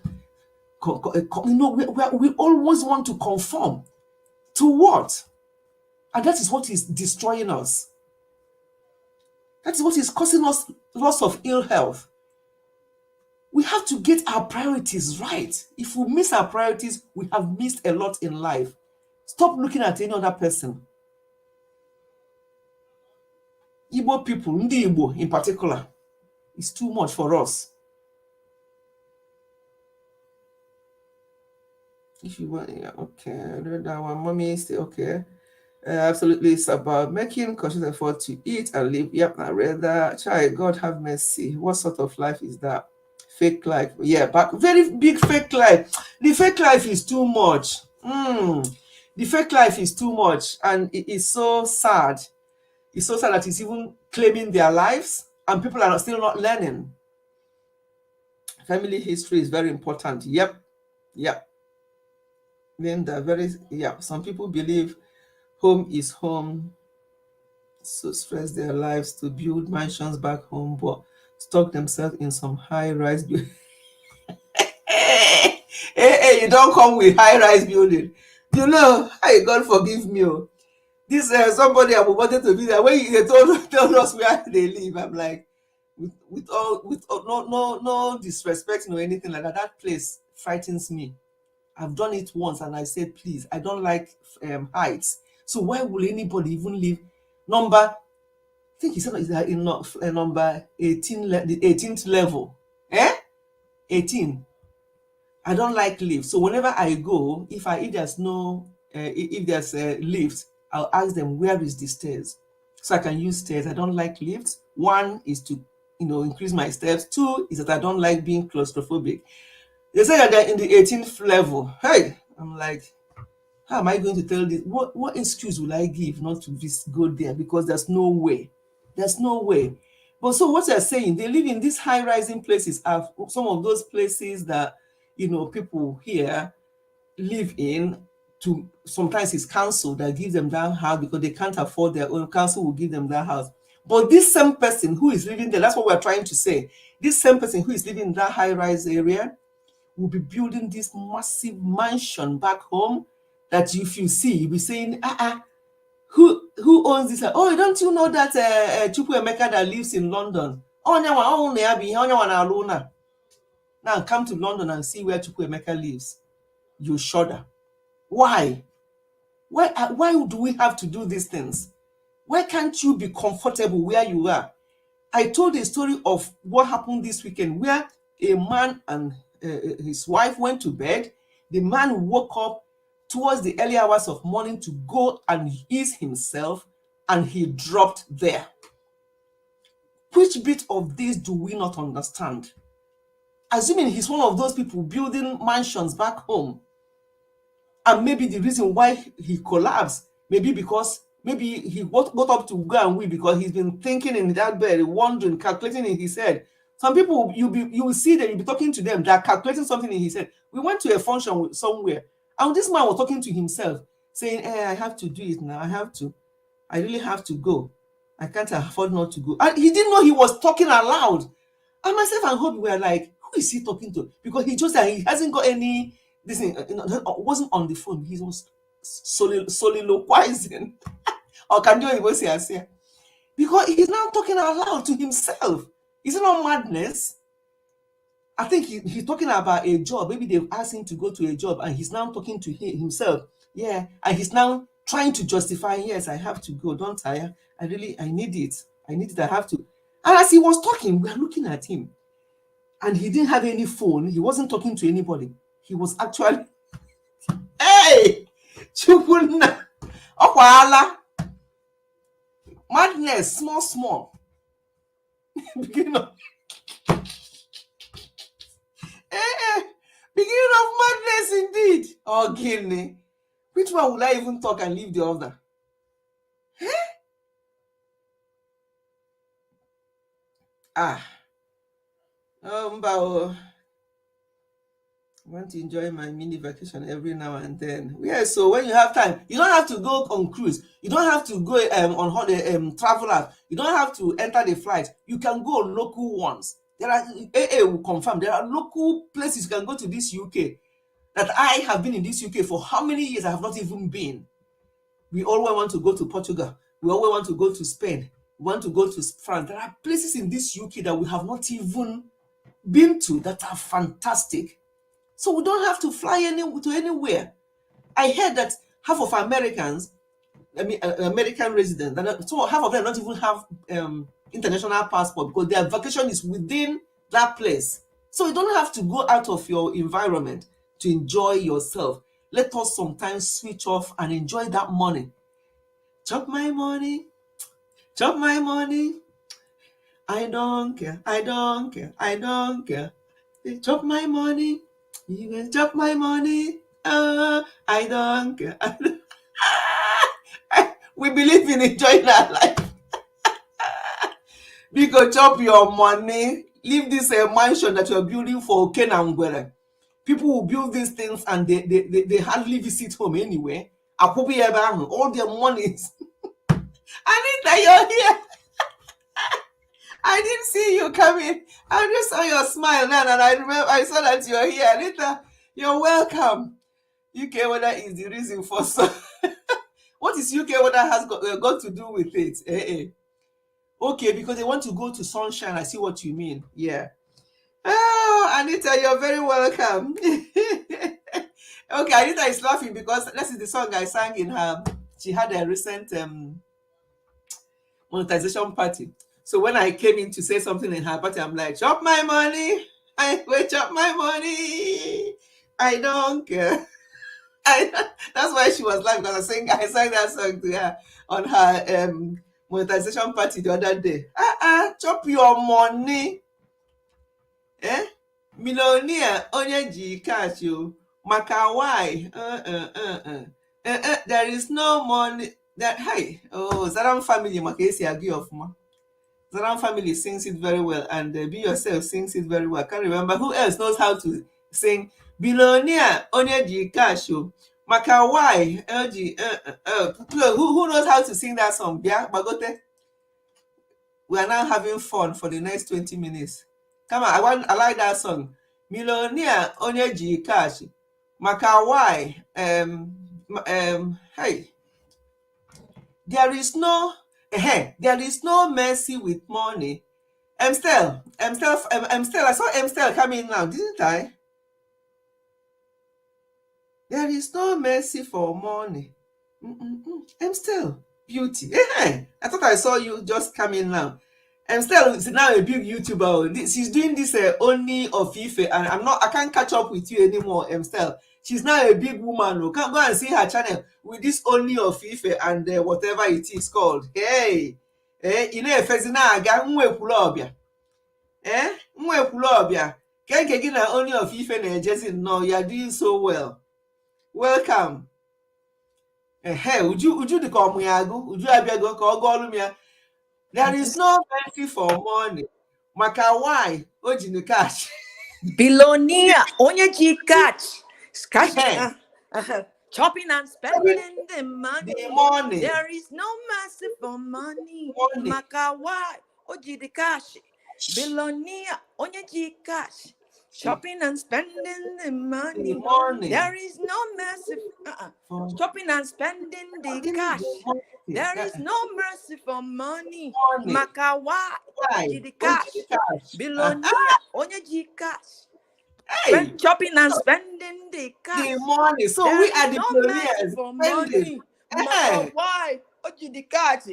You know, we always want to conform to what? And that is what is destroying us. That is what is causing us loss of ill health. We have to get our priorities right. If we miss our priorities, we have missed a lot in life. Stop looking at any other person. Igbo people, Ndi Igbo in particular, is too much for us. If you want, yeah, okay. I read that one. Mommy say, okay. Absolutely, it's about making conscious effort to eat and live. Yep, I read that. Child, God have mercy. What sort of life is that? Fake life. Yeah, but very big fake life. The fake life is too much. The fake life is too much. And it is so sad. It's so sad that it's even claiming their lives and people are still not learning. Family history is very important. Yep. Then some people believe home is home. So stress their lives to build mansions back home, but stuck themselves in some high-rise building. Hey, you don't come with high-rise building. You know, hey, God forgive me. This somebody I wanted to be there. When they told us where they live, I'm like, with all no disrespect or anything like that. That place frightens me. I've done it once and I said, please, I don't like heights. So why will anybody even live I think he said it's in number 18, the 18th level. 18. I don't like lifts. So whenever I go, if there's no, if there's a lift, I'll ask them, where is the stairs? So I can use stairs. I don't like lifts. One is to, increase my steps. Two is that I don't like being claustrophobic. They say that they're in the 18th level. Hey, I'm like, how am I going to tell this? What excuse will I give not to go there? Because there's no way. There's no way. But so what they're saying, they live in these high-rising places, are some of those places that, people here live in. To sometimes it's council that gives them that house because they can't afford their own. Council will give them that house. But this same person who is living there, that's what we're trying to say. This same person who is living in that high-rise area will be building this massive mansion back home that if you see, you'll be saying, who owns this? Oh, don't you know that Chukwuemeka that lives in London? Now come to London and see where Chukwuemeka lives. You shudder. Why? Why do we have to do these things? Why can't you be comfortable where you are? I told a story of what happened this weekend where a man and his wife went to bed. The man woke up towards the early hours of morning to go and ease himself, and he dropped there. Which bit of this do we not understand? Assuming he's one of those people building mansions back home, and maybe the reason why he collapsed, maybe he got up to go and weep because he's been thinking in that bed, wondering, calculating in his head. Some people, you will see them, you'll be talking to them, they're calculating something in his head. We went to a function somewhere, and this man was talking to himself, saying, I have to do it now. I really have to go. I can't afford not to go. And he didn't know he was talking aloud. And myself and Hope were like, who is he talking to? Because he hasn't got any, wasn't on the phone. He was soliloquizing. Or can you say, because he's now talking out loud to himself. Is it not madness? I think he's talking about a job. Maybe they've asked him to go to a job and he's now talking to himself. Yeah. And he's now trying to justify, yes, I have to go. Don't I? I need it. I have to. And as he was talking, we are looking at him. And he didn't have any phone. He wasn't talking to anybody. He was actually, hey, Chukuna, Okwala, madness, small. Beginning of madness indeed. Oh, Guinea. Which one will I even talk and leave the other? I want to enjoy my mini vacation every now and then. Yeah, so when you have time, you don't have to go on cruise. You don't have to go on holiday, travel out. You don't have to enter the flight. You can go on local ones. There are, AA will confirm, there are local places you can go to this UK that I have been in this UK for how many years I have not even been. We always want to go to Portugal. We always want to go to Spain. We want to go to France. There are places in this UK that we have not even been to that are fantastic. So we don't have to fly to anywhere. I heard that half of Americans, American residents, so half of them don't even have international passport because their vacation is within that place. So you don't have to go out of your environment to enjoy yourself. Let us sometimes switch off and enjoy that money. Chop my money. Chop my money. I don't care. I don't care. I don't care. Chop my money. You can chop my money. I don't care. We believe in enjoying our life. We go chop your money. Leave this mansion that you're building for Kenangwere. People will build these things and they hardly visit home anyway. All their monies. Anita, you're here. I didn't see you coming. I just saw your smile now, and I remember I saw that you're here. Anita, you're welcome. UK weather is the reason for so. What is UK weather has got to do with it? Okay, because they want to go to sunshine. I see what you mean. Yeah. Oh, Anita, you're very welcome. Okay, Anita is laughing because this is the song I sang in her. She had a recent monetization party. So when I came in to say something in her party, I'm like, chop my money. I will chop my money. I don't care. That's why she was laughing, because I sang that song to her on her monetization party the other day. Chop your money. Eh? Millionaire onye ji cash you. Maka why? There is no money. That hey, oh, Zaram family makesi agi of ma. Zaram family sings it very well, and Be Yourself sings it very well. I can't remember who else knows how to sing. Billionaire onye ji cash you. Maka why? Who knows how to sing that song? Yeah, Bagote. We are now having fun for the next 20 minutes. Come on, I like that song. Millionaire onye ji cash. Maka why? Hey, there is no mercy with money. Amstel, I saw Amstel coming now, didn't I? There is no mercy for money. Amstel, beauty. I thought I saw you just coming now. Amstel is now a big YouTuber. She's doing this only of Ife, and I can't catch up with you anymore, Amstel. She's now a big woman. Can go and see her channel with this only of Ife and whatever it is called. Hey, fezina aga nwekwulobia. Nwekwulobia. Kenke gina only of Ife na ejezi. No, you are doing so well. Welcome. Uju di ko muyagu, uju abiago ko ogolumia. There is no mercy for money. Maka why? Ojini cash. Billionaire onye ji cash. Cash. Chopping and spending the money. There is no mercy for money. Maka why? Oji the cash. Billionaire onye ji cash. Shopping and spending the money. There is no mercy. Shopping and spending the cash. There is no mercy for money. Maka why? Oji the cash. Billionaire onye ji cash. Hey, shopping and spending the cash. The money. So there we are the no billionaires. for money. Why? Oji the cash.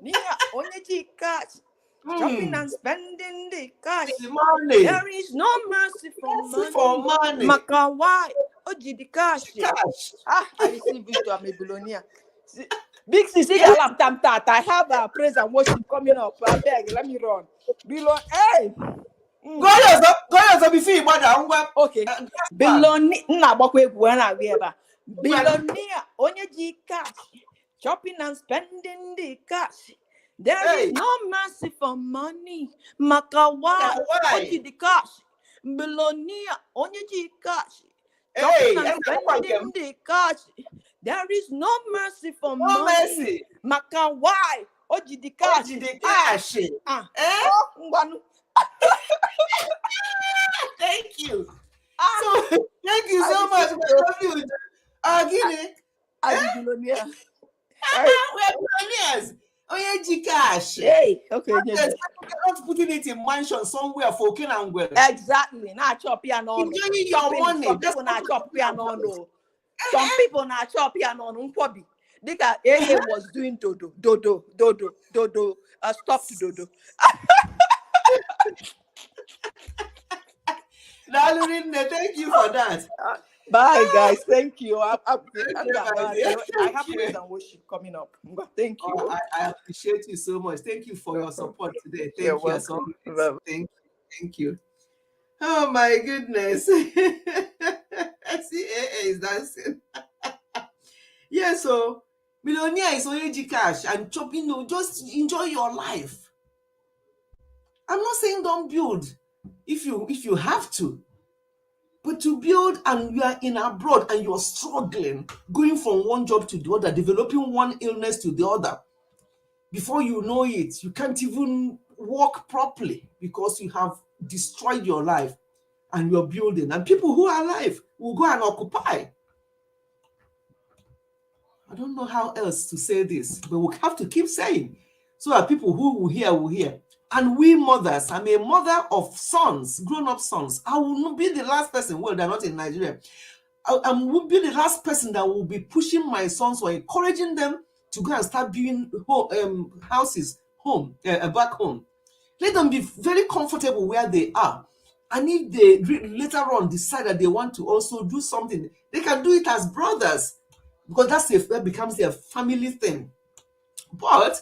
Nia onye ji cash. Shopping and spending the cash. The money. There is no mercy for money. Maka why? Oji the cash. I receive it to a billionaire. Big Sisi Galam Tam Tat. I have a praise and worship coming up. I beg, let me run. Hey. Go yourself before you bother. Okay. Billionaire onye ji cash. Shopping and spending the cash. There is no mercy for money. Maka why? Oji the cash. Billionaire onye ji cash. Shopping and spending the cash. There is no mercy for money. Mercy. Maka why? Oji the cash. Oji the cash. Thank you. So thank you so much. I'm billionaire. We're billionaires. Oye cash. Hey, okay. Not putting it in mansion somewhere for Kinangwell. Exactly. Not chop piano. Enjoying your money. Some people not chop piano. Some people not chop piano. Nkwobi. Dika AA was doing dodo. Stop dodo. Thank you for that. Bye, guys. Thank you. I have you. praise and worship coming up. Thank you. I appreciate you so much. Thank you for your support today. Thank you so much. Thank you. Oh my goodness. See, AA is dancing. Yeah, so millionaire is only cash and chopping. Just enjoy your life. I'm not saying don't build if you have to. But to build and you are in abroad and you're struggling, going from one job to the other, developing one illness to the other, before you know it, you can't even walk properly because you have destroyed your life and you're building. And people who are alive will go and occupy. I don't know how else to say this, but we have to keep saying so that people who will hear. And we mothers, I'm a mother of sons, grown-up sons. I will not be the last person, well, they're not in Nigeria. I will be the last person that will be pushing my sons or encouraging them to go and start building houses back home. Let them be very comfortable where they are. And if they later on decide that they want to also do something, they can do it as brothers, because that becomes their family thing. But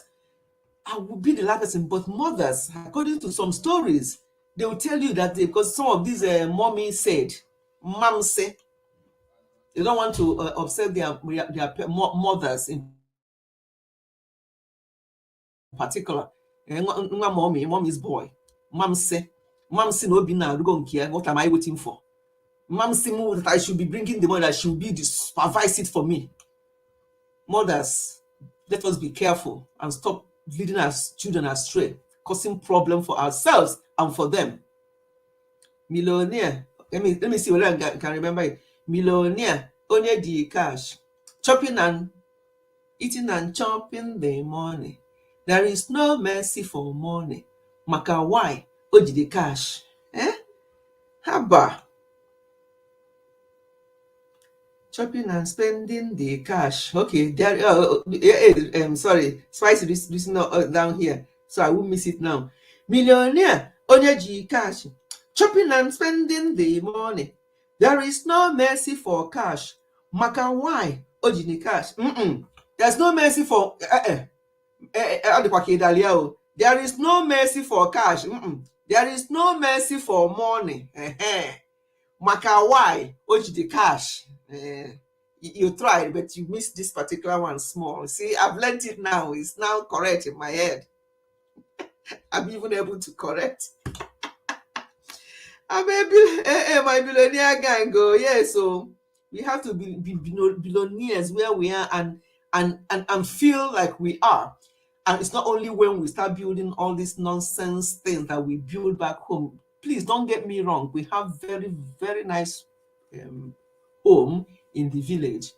I will be the last person. But mothers, according to some stories, they will tell you that because some of these mommy said, mom say, they don't want to upset their mothers in particular. Mommy's boy. Mom say no be now. What am I waiting for? Mom say that I should be bringing the money, that she will be supervise it for me. Mothers, let us be careful and stop leading our children astray, causing problem for ourselves and for them. Millionaire, let me see whether I can remember it. Millionaire, only the cash, chopping and eating and chopping the money. There is no mercy for money. Maka why? Oji the cash. Haba. Chopping and spending the cash. Okay, there. Sorry, Spicy this not down here, so I won't miss it now. Millionaire, only cash. Chopping and spending the money. There is no mercy for cash. Maka why? Oji the cash. There's no mercy for. There is no mercy for cash. There is no mercy for money. Maka why? Oji the cash. You tried, but you missed this particular one small. See, I've learned it now. It's now correct in my head. I'm even able to correct. My billionaire gang go. Yeah, so we have to be billionaires where we are and feel like we are. And it's not only when we start building all these nonsense things that we build back home. Please don't get me wrong. We have very, very nice home in the village.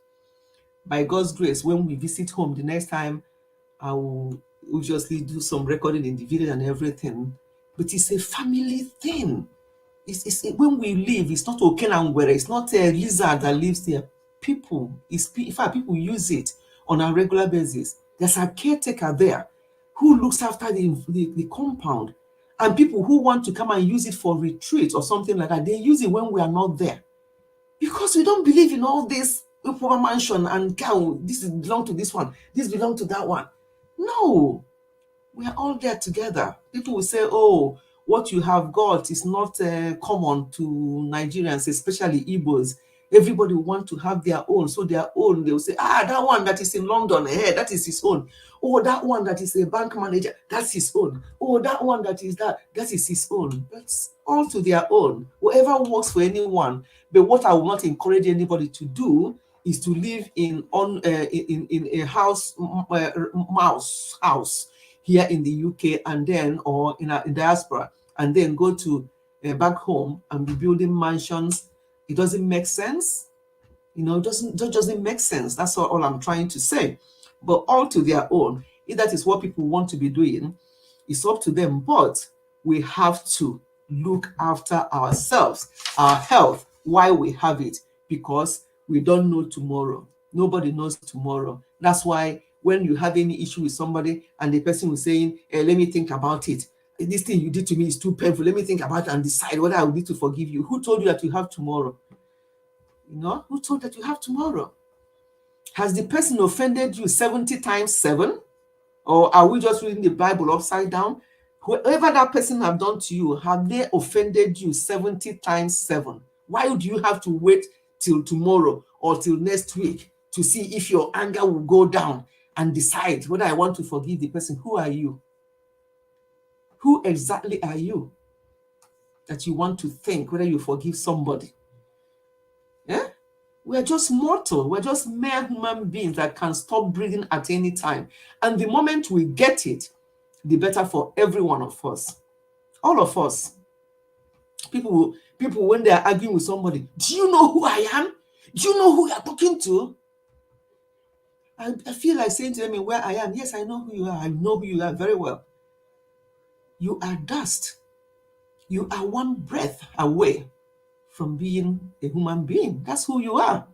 By God's grace, when we visit home the next time, I will obviously do some recording in the village and everything. But it's a family thing. It's when we live, it's not Okenangwere, it's not a lizard that lives there. People, in fact, people use it on a regular basis. There's a caretaker there who looks after the compound. And people who want to come and use it for retreat or something like that, they use it when we are not there. Because we don't believe in all this mansion and this belong to this one, this belong to that one. No, we are all there together. People will say, oh, what you have got is not common to Nigerians, especially Igbos. Everybody want to have their own. So their own, they will say, that one that is in London, that is his own. Oh, that one that is a bank manager, that's his own. Oh, that one that is that is his own. That's all to their own. Whatever works for anyone. But what I will not encourage anybody to do is to live in a house here in the UK and then, or in diaspora, and then go to back home and be building mansions. It doesn't make sense. It doesn't make sense. That's all I'm trying to say. But all to their own. If that is what people want to be doing, it's up to them. But we have to look after ourselves, our health, while we have it, because we don't know tomorrow. Nobody knows tomorrow. That's why when you have any issue with somebody and the person was saying, let me think about it. This thing you did to me is too painful. Let me think about it and decide whether I will need to forgive you. Who told you that you have tomorrow? Who told that you have tomorrow? Has the person offended you 70 times 7? Or are we just reading the Bible upside down? Whoever that person have done to you, have they offended you 70 times 7? Why do you have to wait till tomorrow or till next week to see if your anger will go down and decide whether I want to forgive the person? Who are you? Who exactly are you that you want to think whether you forgive somebody? Yeah? We're just mortal. We're just mere human beings that can stop breathing at any time. And the moment we get it, the better for every one of us. All of us. People, when they're arguing with somebody, do you know who I am? Do you know who you're talking to? I feel like saying to them, where I am, yes, I know who you are. I know who you are very well. You are dust. You are one breath away from being a human being. That's who you are.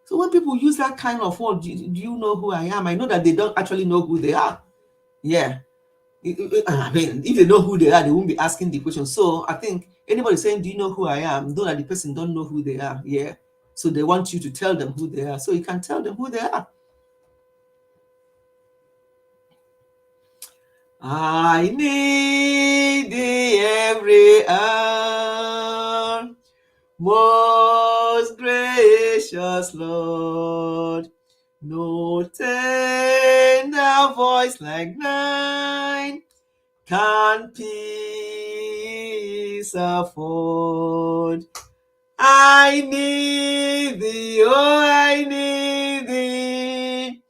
So when people use that kind of word, do you know who I am? I know that they don't actually know who they are. Yeah. I mean, if they know who they are, they won't be asking the question. So I think anybody saying, do you know who I am? Know that the person don't know who they are. Yeah. So they want you to tell them who they are. So you can tell them who they are. I need thee every hour, most gracious Lord. No tender voice like thine can peace afford. I need thee, oh, I need thee.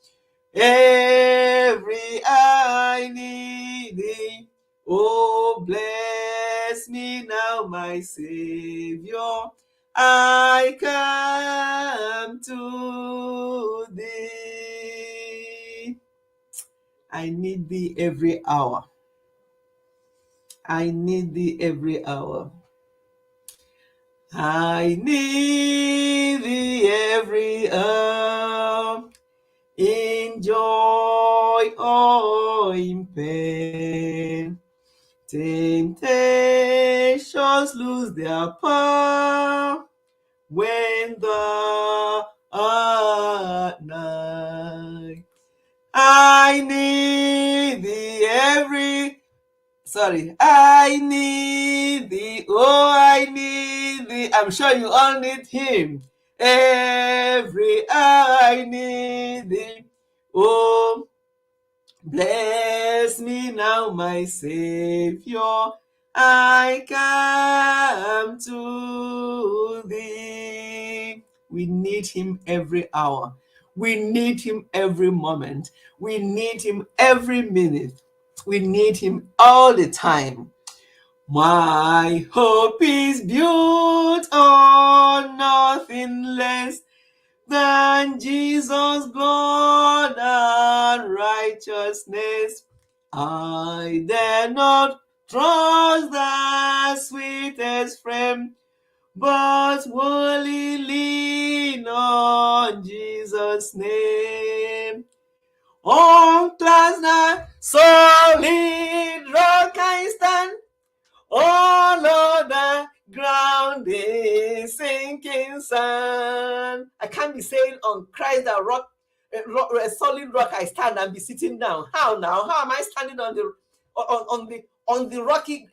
Every I need thee. Oh, bless me now, my Savior. I come to thee. I need thee every hour. I need thee every hour. I need thee every hour, in joy or in pain. Temptations lose their power when thou art nigh. I need thee I need thee, oh, I need thee. I'm sure you all need him. Every I need thee. Oh, bless me now, my Savior. I come to thee. We need him every hour. We need him every moment. We need him every minute. We need him all the time. My hope is built on nothing less than Jesus' blood and righteousness. I dare not trust the sweetest friend, but wholly lean on Jesus' name. On the solid rock I stand, all other ground is sinking sand. I can't be saying on Christ the rock, a solid rock I stand and be sitting down. How now? How am I standing on the rocky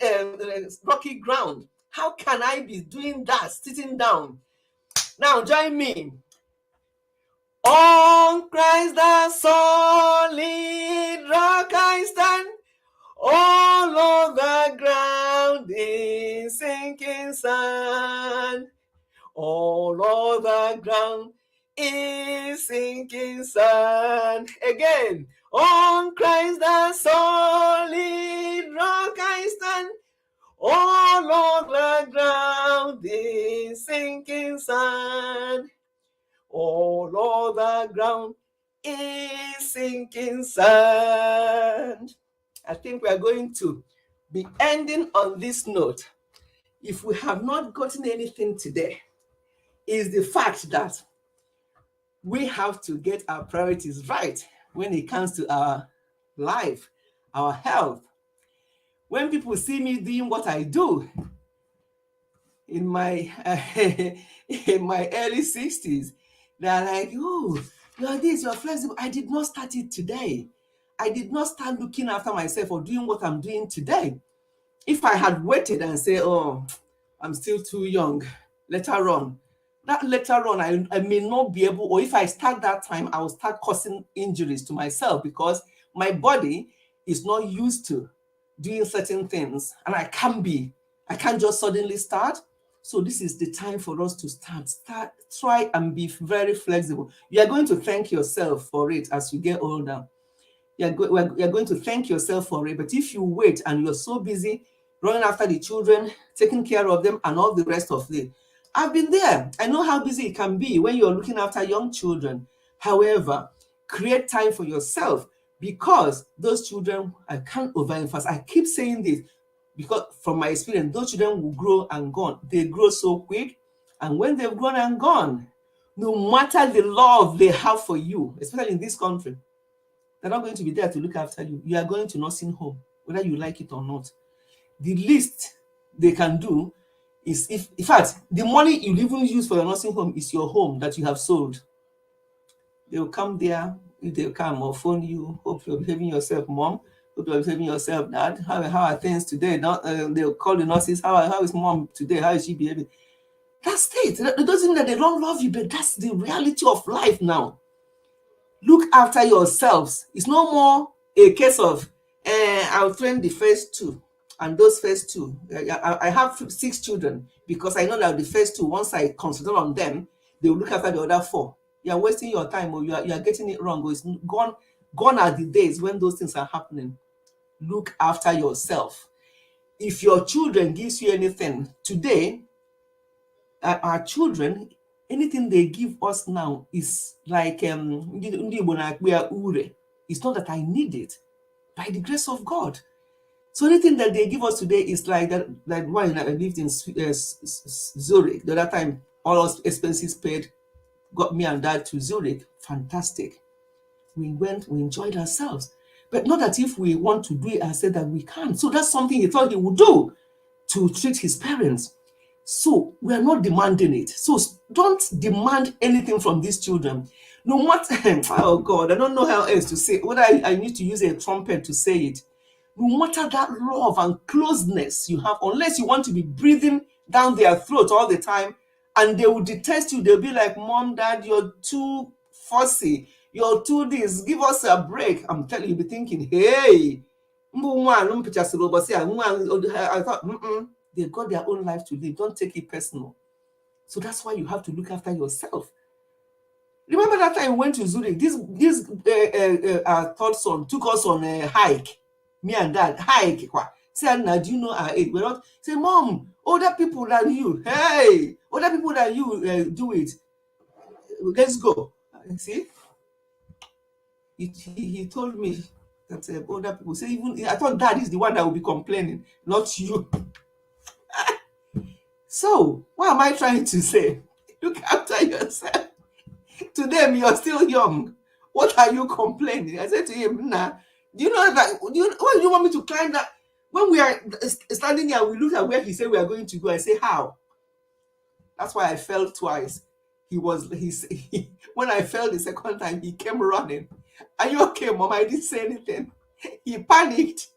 rocky ground? How can I be doing that, sitting down? Now join me. On Christ the solid rock I stand, all over ground is sinking sand. All over ground is sinking sand. Again, on Christ the solid rock I stand, all over ground is sinking sand. All over ground is sinking sand. I think we are going to be ending on this note. If we have not gotten anything today, is the fact that we have to get our priorities right when it comes to our life, our health. When people see me doing what I do in my in my early 60s, they're like, oh, you're this, you're flexible. I did not start it today. I did not start looking after myself or doing what I'm doing today. If I had waited and say, oh, I'm still too young, later on, I may not be able, or if I start that time, I will start causing injuries to myself because my body is not used to doing certain things, and I can't just suddenly start. So this is the time for us to try and be very flexible. You are going to thank yourself for it as you get older. You're going to thank yourself for it. But if you wait and you're so busy running after the children, taking care of them, and all the rest of it, I've been there. I know how busy it can be when you're looking after young children. However, create time for yourself, because those children, I can't overemphasize. I keep saying this because from my experience, those children will grow and gone. They grow so quick. And when they've grown and gone, no matter the love they have for you, especially in this country, they're not going to be there to look after you. You are going to nursing home, whether you like it or not. The least they can do is, if in fact, the money you even use for your nursing home is your home that you have sold. They will come there, if they come or phone you, hope you're behaving yourself, mom, hope you're behaving yourself, dad, how are things today? They'll call the nurses, how is mom today? How is she behaving? That's it. It doesn't mean that they don't love you, but that's the reality of life now. Look after yourselves. It's no more a case of, I'll train the first two, and those first two. I have 6 children because I know that the first two, once I concentrate on them, they will look after the other 4. You are wasting your time, or you are getting it wrong, or it's gone. Gone are the days when those things are happening. Look after yourself. If your children gives you anything today, our children, anything they give us now is like it's not that I need it, by the grace of God. So anything that they give us today is like that. Like when I lived in Zurich the other time, all those expenses paid, got me and dad to Zurich. Fantastic. We went, we enjoyed ourselves, but not that if we want to do it, I said that we can't. So that's something he thought he would do to treat his parents. So we are not demanding it. So don't demand anything from these children. No matter, oh God, I don't know how else to say, whether I need to use a trumpet to say it. No matter that love and closeness you have, unless you want to be breathing down their throat all the time, and they will detest you. They'll be like, mom, dad, you're too fussy. You're too this. Give us a break. I'm telling you, you'll be thinking, hey, I thought, they've got their own life to live. Don't take it personal. So that's why you have to look after yourself. Remember that time we went to Zurich? This our third son took us on a hike. Me and dad, hike. Say, now do you know our age? We're not. Say, mom, older people than you. Hey, older people than you do it. Let's go. See? He told me that older people say, even I thought dad is the one that will be complaining, not you. So, what am I trying to say? Look after yourself. To them, you're still young. What are you complaining? I said to him, nah, do you know that? Why do you want me to climb that? When we are standing here, we look at where he said we are going to go. I say, how? That's why I fell twice. When I fell the second time, he came running. Are you okay, mom? I didn't say anything. He panicked.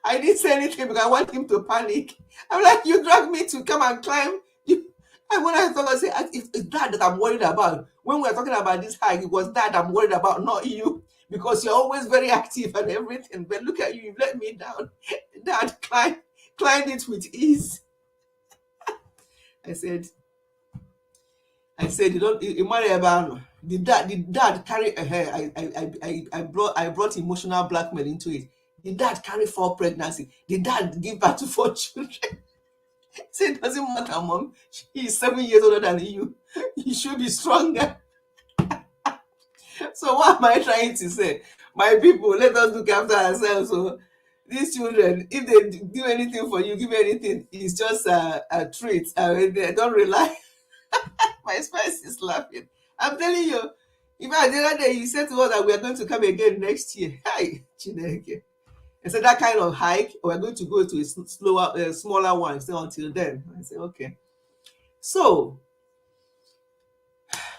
I didn't say anything because I want him to panic. I'm like, you dragged me to come and climb. And when I thought, I said, it's that I'm worried about. When we were talking about this hike, it was that I'm worried about, not you. Because you're always very active and everything. But look at you, you've let me down. Dad climbed it with ease. I said, you don't marry about. Did dad carry I brought emotional blackmail into it. Did dad carry 4 pregnancies? Did dad give birth to 4 children? Say it doesn't matter, mom. He's 7 years older than you. You should be stronger. So what am I trying to say? My people, let us look after ourselves. So these children, if they do anything for you, give anything, it's just a treat. They don't rely. My spouse is laughing. I'm telling you, if the other day he said to us that we are going to come again next year. Hi, Chineke. I said that kind of hike, we're going to go to a smaller one. So until then, I said, okay. So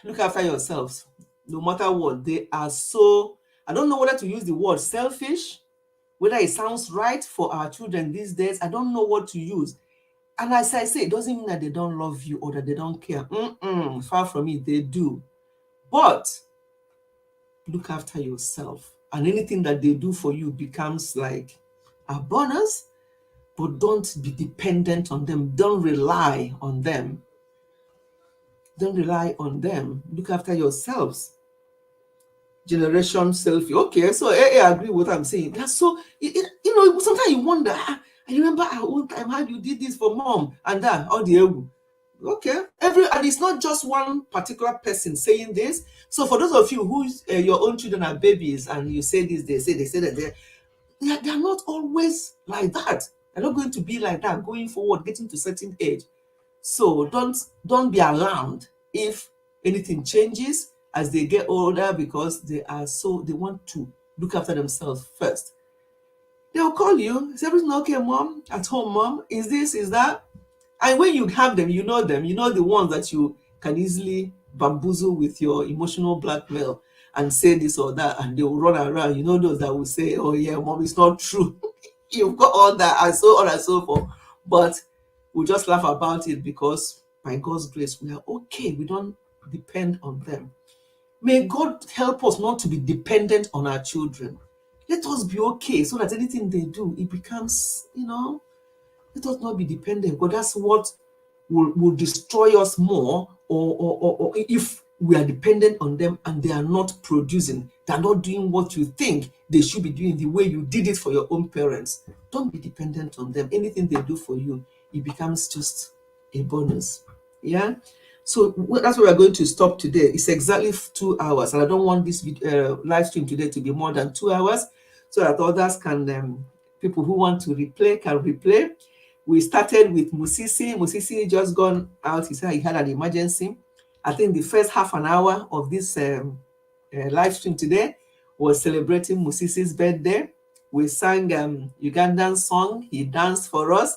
look after yourselves. No matter what, they are so, I don't know whether to use the word selfish, whether it sounds right for our children these days. I don't know what to use. And as I say, it doesn't mean that they don't love you or that they don't care. Far from it, they do. But look after yourself. And anything that they do for you becomes like a bonus, but don't be dependent on them. Don't rely on them. Don't rely on them. Look after yourselves. Generation selfie. Okay, so I agree with what I'm saying. That's so, sometimes you wonder, I remember at one time how you did this for mom and dad, all the ego. Okay, and it's not just one particular person saying this. So for those of you who your own children are babies and you say this, they say that they're not always like that. They're not going to be like that going forward, getting to a certain age. So don't be alarmed if anything changes as they get older, because they want to look after themselves first. They'll call you, is everything okay, mom? At home, mom? Is this, is that? And when you have them, you know the ones that you can easily bamboozle with your emotional blackmail and say this or that, and they will run around. You know those that will say, oh yeah, mom, it's not true. You've got all that, and so on and so forth. But we just laugh about it because by God's grace, we are okay. We don't depend on them. May God help us not to be dependent on our children. Let us be okay so that anything they do, it becomes, let us not be dependent, because that's what will destroy us more, or if we are dependent on them and they are not producing, they are not doing what you think they should be doing the way you did it for your own parents. Don't be dependent on them. Anything they do for you, it becomes just a bonus. Yeah. So that's where we're going to stop today. It's exactly 2 hours, and I don't want this live stream today to be more than 2 hours, so that others can, people who want to replay can replay. We started with Musisi. Musisi just gone out. He said he had an emergency. I think the first half an hour of this live stream today was celebrating Musisi's birthday. We sang Ugandan song. He danced for us.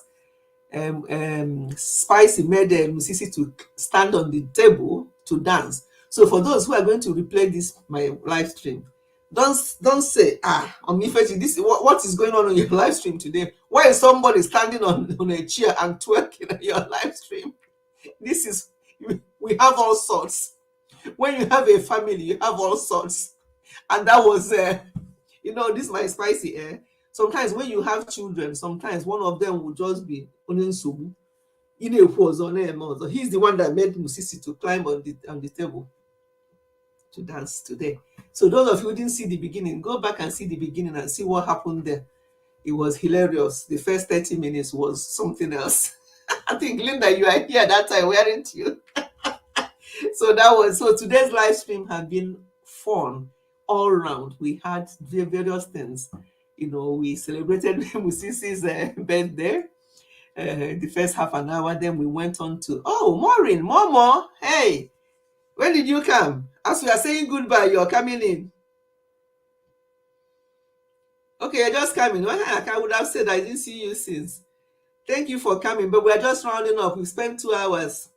Spicy made Musisi to stand on the table to dance. So for those who are going to replay this my live stream, don't say, this what is going on your live stream today? Why is somebody standing on a chair and twerking on your live stream? This is, we have all sorts. When you have a family, you have all sorts. And that was this my spicy. Sometimes when you have children, sometimes one of them will just be Onensubu. He's the one that made Musisi to climb on the table to dance today. So those of you who didn't see the beginning, go back and see the beginning and see what happened there. It was hilarious. The first 30 minutes was something else. I think, Linda, you are here that time, weren't you? So today's live stream has been fun all around. We had various things. We celebrated Musisi's birthday, the first half an hour. Then we went on to, Maureen, Momo, hey, when did you come? As we are saying goodbye, you're coming in. Okay, you're just coming. I would have said I didn't see you since. Thank you for coming, but we're just rounding up. We spent 2 hours.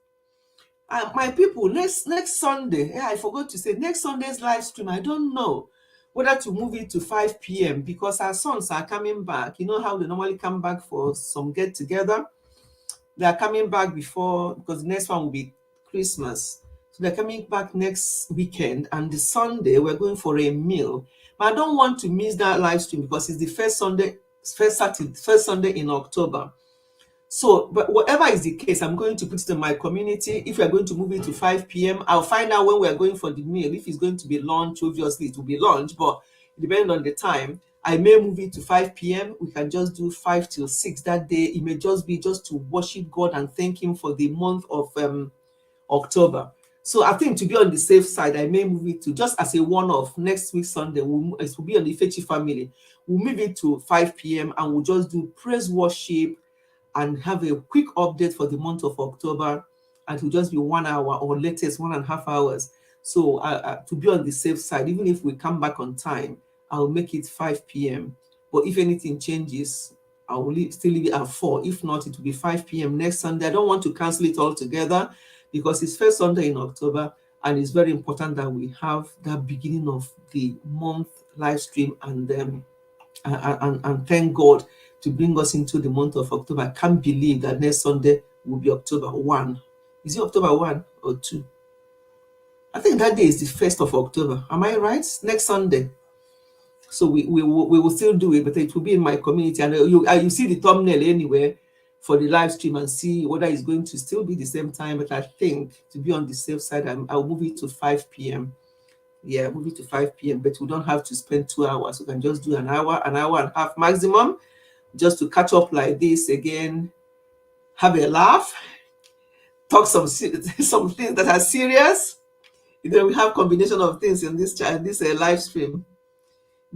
My people, next Sunday, I forgot to say, next Sunday's live stream, I don't know whether to move it to 5 p.m. because our sons are coming back. You know how they normally come back for some get-together? They are coming back because the next one will be Christmas. So they're coming back next weekend, and the Sunday, we're going for a meal. But I don't want to miss that live stream because it's the first Sunday in October. So, but whatever is the case, I'm going to put it in my community. If we're going to move it to 5 p.m., I'll find out when we're going for the meal. If it's going to be lunch, obviously it will be lunch, but depending on the time, I may move it to 5 p.m. We can just do 5 till 6 that day. It may just be to worship God and thank Him for the month of October. So I think to be on the safe side, I may move it to just as a one-off next week Sunday. It will be on the Fechi family. We'll move it to 5 p.m. and we'll just do praise worship and have a quick update for the month of October, and it will just be 1 hour or latest 1.5 hours. So to be on the safe side, even if we come back on time, I'll make it 5 p.m. But if anything changes, I will still leave it at 4. If not, it will be 5 p.m. next Sunday. I don't want to cancel it all together because it's first Sunday in October, and it's very important that we have that beginning of the month live stream and thank God to bring us into the month of October. I can't believe that next Sunday will be October 1. Is it October 1 or 2? I think that day is the 1st of October. Am I right? Next Sunday. So we will still do it, but it will be in my community. And you see the thumbnail anywhere for the live stream and see whether it's going to still be the same time. But I think to be on the safe side, I'll move it to 5 p.m. Yeah, move it to 5 p.m. But we don't have to spend 2 hours. We can just do an hour and a half maximum, just to catch up like this again, have a laugh, talk some things that are serious. Then we have combination of things in this live stream.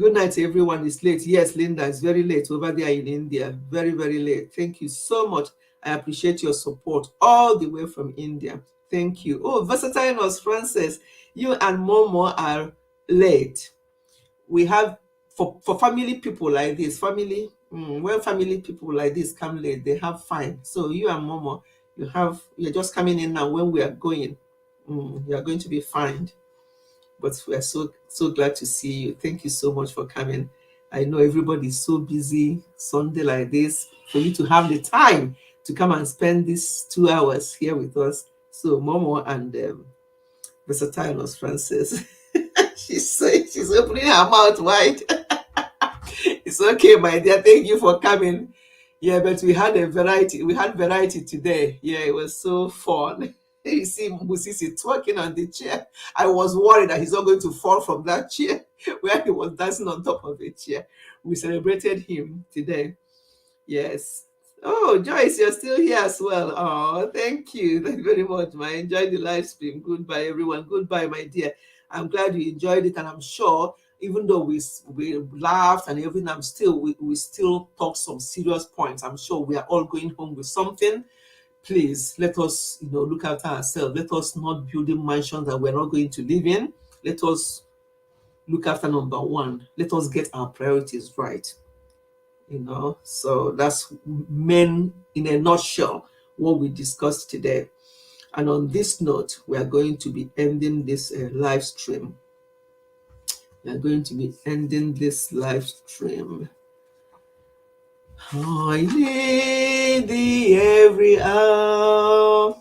Good night, everyone. It's late. Yes, Linda, it's very late over there in India. Very, very late. Thank you so much. I appreciate your support all the way from India. Thank you. Oh, Versatile Nurse Francis, you and Momo are late. We have, for family people like this, when family people like this come late, they have fine. So you and Momo, you're just coming in now when we are going. You are going to be fined. But we are so glad to see you. Thank you so much for coming. I know everybody's so busy Sunday like this. For you to have the time to come and spend these 2 hours here with us. So Momo and Versatile Nurse Francis, she's opening her mouth wide. It's okay, my dear. Thank you for coming. Yeah, but we had variety today. Yeah, it was so fun. You see Musisi twerking on the chair. I was worried that he's not going to fall from that chair where he was dancing on top of the chair. We celebrated him today. Yes. Oh, Joyce, you're still here as well. Oh, thank you. Thank you very much. I enjoyed the live stream. Goodbye, everyone. Goodbye, my dear. I'm glad you enjoyed it, and I'm sure even though we laughed and everything, we still talked some serious points. I'm sure we are all going home with something. Please let us, look after ourselves. Let us not build mansions that we're not going to live in. Let us look after number one. Let us get our priorities right. So that's men in a nutshell what we discussed today. And on this note, we are going to be ending this live stream. We are going to be ending this live stream. I need thee every hour,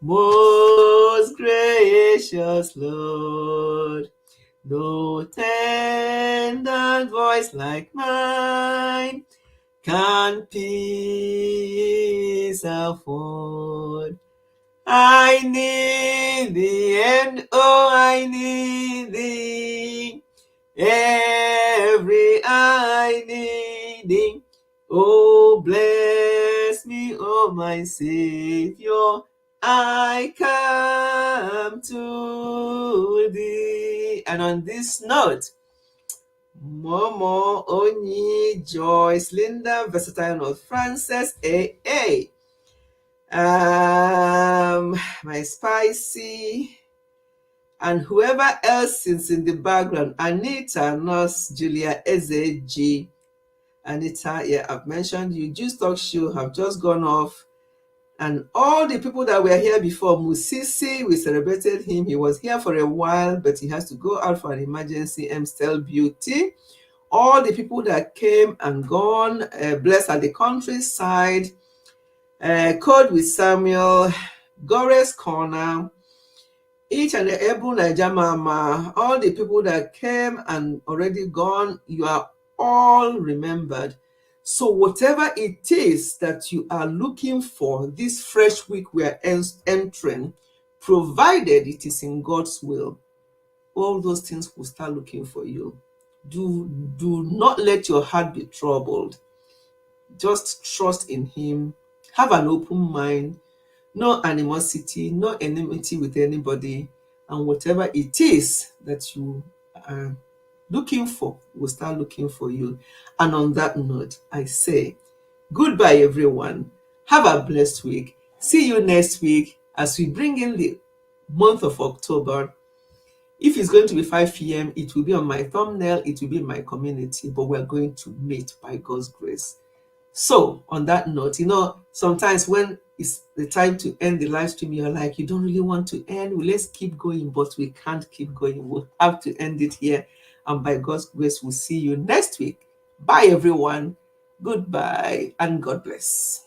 most gracious Lord. No tender voice like mine can peace afford. I need thee, and oh, I need thee. Every I need thee. Oh, bless me, oh my Savior. I come to thee. And on this note, Momo, Oni, Joyce, Linda, Versatile Nurse Francis, AA. My Spicy, and whoever else is in the background, Anita, Nurse Julia, Eze, G. Anita, yeah, I've mentioned you. Juice Talk Show have just gone off. And all the people that were here before, Musisi, we celebrated him. He was here for a while, but he has to go out for an emergency. Mstel Beauty. All the people that came and gone, Blessed at the Countryside, Code with Samuel, Gore's Corner, each and every Naija Mama, all the people that came and already gone, you are all remembered. So whatever it is that you are looking for this fresh week we are entering, provided it is in God's will, all those things will start looking for you. Do not let your heart be troubled. Just trust in Him. Have an open mind. No animosity, no enmity with anybody. And whatever it is that you are looking for will start looking for you. And on that note, I say goodbye, everyone. Have a blessed week. See you next week as we bring in the month of October. If it's going to be 5 p.m., it will be on my thumbnail, it will be in my community, but we're going to meet by God's grace. So on that note, sometimes when it's the time to end the live stream, you're like, you don't really want to end. Well, let's keep going, but we can't keep going. We'll have to end it here. And by God's grace, we'll see you next week. Bye, everyone. Goodbye and God bless.